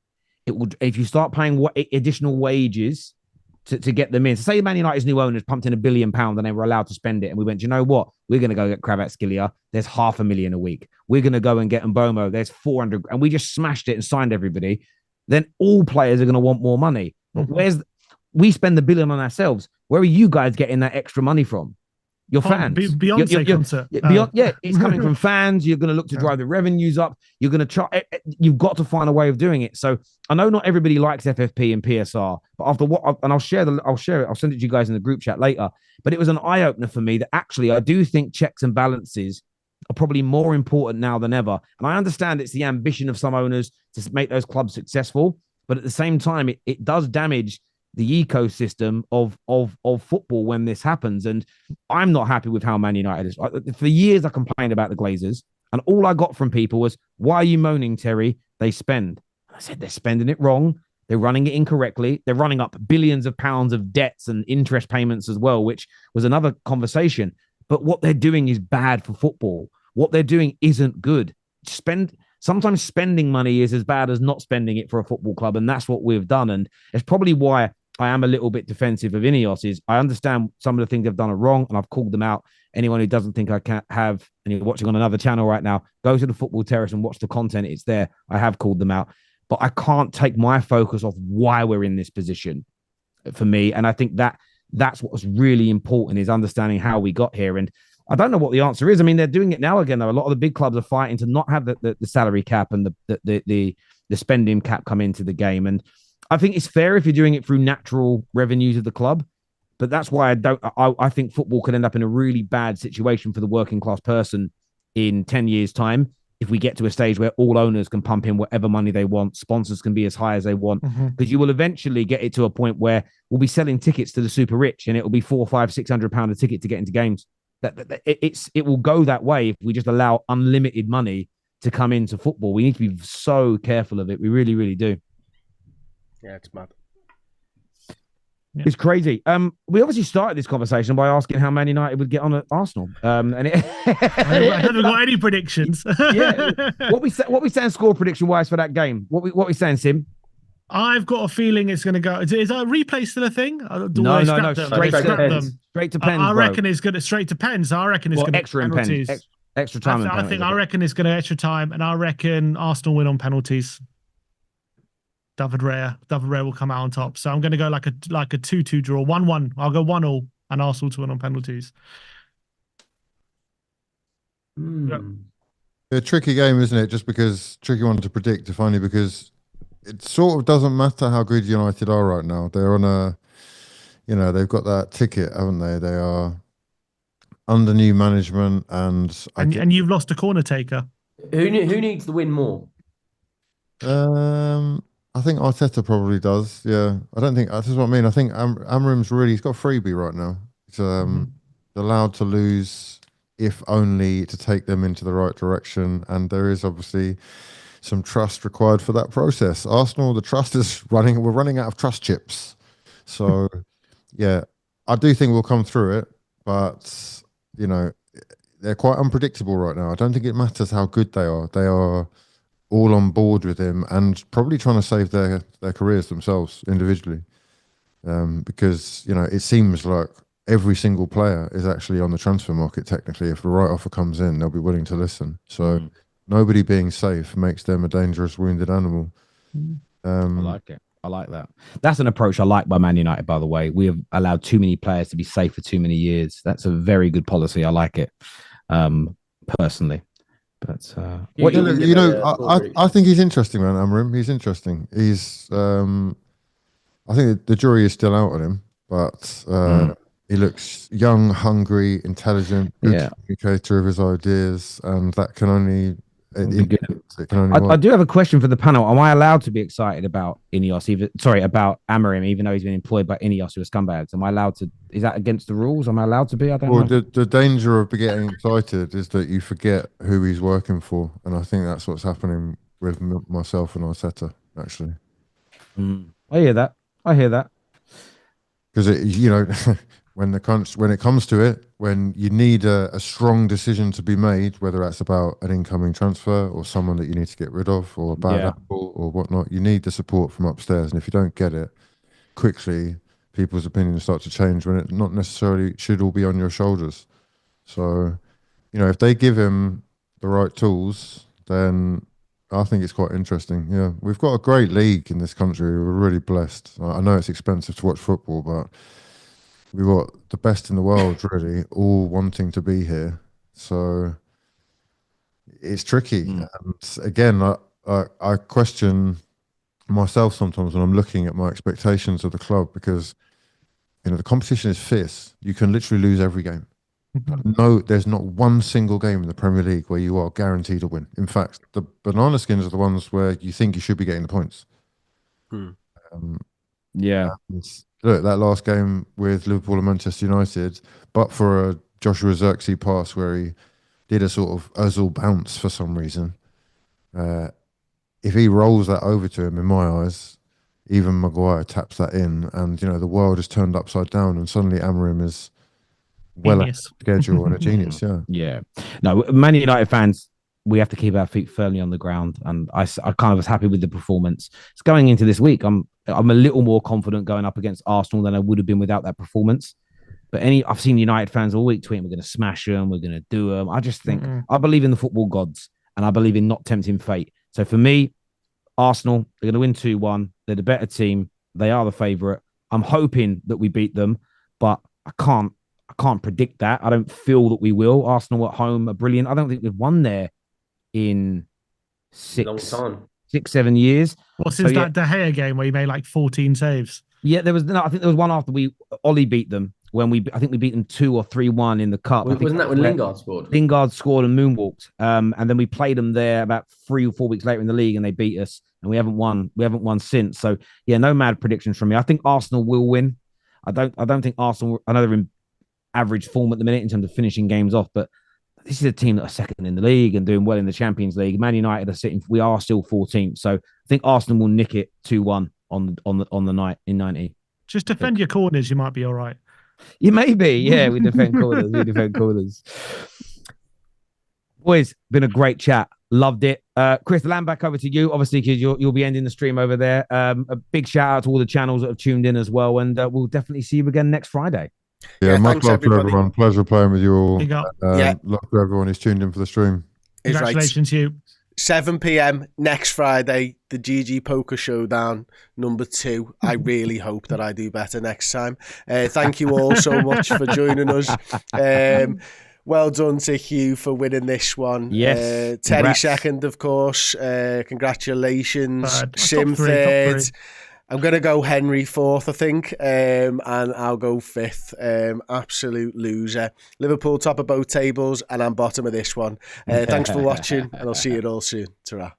It will, if you start paying additional wages to get them in. So say Man United's new owners pumped in £1 billion and they were allowed to spend it. And we went, you know what? We're going to go get Kvaratskhelia. There's $500,000 a week. We're going to go and get Mbomo. There's 400. And we just smashed it and signed everybody. Then all players are going to want more money. But we spend the billion on ourselves. Where are you guys getting that extra money from? Your fans. Beyonce concert. It's coming from fans. You're going to look to drive the revenues up. You're going to try. You've got to find a way of doing it. So I know not everybody likes FFP and PSR, but after what, and I'll share it. I'll send it to you guys in the group chat later. But it was an eye opener for me that actually I do think checks and balances are probably more important now than ever. And I understand it's the ambition of some owners to make those clubs successful, but at the same time, it does damage the ecosystem of football when this happens. And I'm not happy with how Man United is. For years, I complained about the Glazers, and all I got from people was, why are you moaning, Terry? They spend. I said, they're spending it wrong. They're running it incorrectly. They're running up billions of pounds of debts and interest payments as well, which was another conversation. But what they're doing is bad for football. What they're doing isn't good. Sometimes spending money is as bad as not spending it for a football club. And that's what we've done. And it's probably why I am a little bit defensive of Ineos. Is I understand some of the things they've done are wrong, and I've called them out. Anyone who doesn't think I can't have, and you're watching on another channel right now, go to the Football Terrace and watch the content. It's there. I have called them out, but I can't take my focus off why we're in this position for me. And I think that's what's really important, is understanding how we got here. And I don't know what the answer is. I mean, they're doing it now again, though. A lot of the big clubs are fighting to not have the salary cap and the spending cap come into the game. And I think it's fair if you're doing it through natural revenues of the club, but that's why I think football could end up in a really bad situation for the working class person in 10 years' time if we get to a stage where all owners can pump in whatever money they want, sponsors can be as high as they want, because you will eventually get it to a point where we'll be selling tickets to the super rich, and it'll be £400, £500, £600 a ticket to get into games. It will go that way if we just allow unlimited money to come into football. We need to be so careful of it. We really, really do. Yeah, it's mad. Yeah. It's crazy. We obviously started this conversation by asking how Man United would get on at Arsenal. And I haven't got any predictions. Yeah. What we saying score prediction wise for that game? What we saying, Sim? I've got a feeling it's going to go. Is a replay still a thing? No. Straight to pens. I reckon it's going to straight to pens. I reckon it's going to extra penalties. Extra time. I reckon it's going to extra time, and I reckon Arsenal win on penalties. David Raya will come out on top. So I'm going to go like a 2-2 draw, 1-1. I'll go 1-1 and Arsenal to win on penalties. Hmm. A tricky game, isn't it? Just because tricky one to predict, if only because it sort of doesn't matter how good United are right now. They're on a, they've got that ticket, haven't they? They are under new management, and you've lost a corner taker. Who needs to win more? I think Arteta probably does. Yeah, I don't think that's what I mean. I think Amorim's he's got a freebie right now. He's allowed to lose, if only to take them into the right direction. And there is obviously some trust required for that process. Arsenal, the trust is running. We're running out of trust chips. So, yeah, I do think we'll come through it. But, they're quite unpredictable right now. I don't think it matters how good they are. They are all on board with him and probably trying to save their careers themselves individually. Because, it seems like every single player is actually on the transfer market. Technically, if the right offer comes in, they'll be willing to listen. So nobody being safe makes them a dangerous wounded animal. I like it. I like that. That's an approach I like by Man United, by the way. We have allowed too many players to be safe for too many years. That's a very good policy. I like it, personally. But I think he's interesting, man. Amorim, he's interesting. He's I think the jury is still out on him, but he looks young, hungry, intelligent, good communicator of his ideas, and that can only I do have a question for the panel. Am I allowed to be excited about Ineos? About Amorim, even though he's been employed by Ineos, who are scumbags? Am I allowed to? Is that against the rules? Am I allowed to be? I don't know. The danger of getting excited is that you forget who he's working for, and I think that's what's happening with myself and Arteta. Actually, I hear that. Because when it comes to it, when you need a strong decision to be made, whether that's about an incoming transfer or someone that you need to get rid of or a bad apple or whatnot, you need the support from upstairs. And if you don't get it quickly, people's opinions start to change when it not necessarily should all be on your shoulders. So, if they give him the right tools, then I think it's quite interesting. Yeah, we've got a great league in this country. We're really blessed. I know it's expensive to watch football, but we've got the best in the world, really, all wanting to be here. So it's tricky. And again, I question myself sometimes when I'm looking at my expectations of the club, because the competition is fierce. You can literally lose every game. No, there's not one single game in the Premier League where you are guaranteed to win. In fact, the banana skins are the ones where you think you should be getting the points. Look, that last game with Liverpool and Manchester United, but for a Joshua Zirkzee pass where he did a sort of Ozil bounce for some reason, if he rolls that over to him, in my eyes, even Maguire taps that in, and the world is turned upside down, and suddenly Amorim is well ahead of schedule and a genius. No, Man United fans, we have to keep our feet firmly on the ground, and I kind of was happy with the performance. It's going into this week. I'm a little more confident going up against Arsenal than I would have been without that performance. But I've seen United fans all week tweeting, we're going to smash them, we're going to do them. I just think I believe in the football gods, and I believe in not tempting fate. So for me, Arsenal, they're going to win 2-1. They're the better team. They are the favourite. I'm hoping that we beat them, but I can't predict that. I don't feel that we will. Arsenal at home are brilliant. I don't think we've won there in 6-7 years. Well, since that De Gea game where he made like 14 saves. Yeah, I think there was one after Ollie beat them when I think we beat them 2 or 3-1 in the cup. Wasn't that when Lingard scored? Lingard scored and moonwalked. And then we played them there about 3 or 4 weeks later in the league, and they beat us. And we haven't won. We haven't won since. So yeah, no mad predictions from me. I think Arsenal will win. I don't think Arsenal. I know they're in average form at the minute in terms of finishing games off, but this is a team that are second in the league and doing well in the Champions League. Man United are sitting. We are still 14th. So I think Arsenal will nick it 2-1 on the night in 90. Just defend your corners. You might be all right. You may be. Yeah, we defend corners. Boys, been a great chat. Loved it. Chris, land back over to you, obviously, because you'll be ending the stream over there. A big shout out to all the channels that have tuned in as well. And we'll definitely see you again next Friday. Yeah, much love to everyone. Pleasure playing with you all. Love to everyone who's tuned in for the stream. Congratulations, Hugh. 7 p.m. next Friday, the GGPoker Showdown number 2. I really hope that I do better next time. Thank you all so much for joining us. Well done to Hugh for winning this one. Yes. Terry Congrats. second, of course. Congratulations. Top Sim three. third. I'm going to go Henery fourth, I think, and I'll go fifth. Absolute loser. Liverpool top of both tables, and I'm bottom of this one. Thanks for watching, and I'll see you all soon. Ta-ra.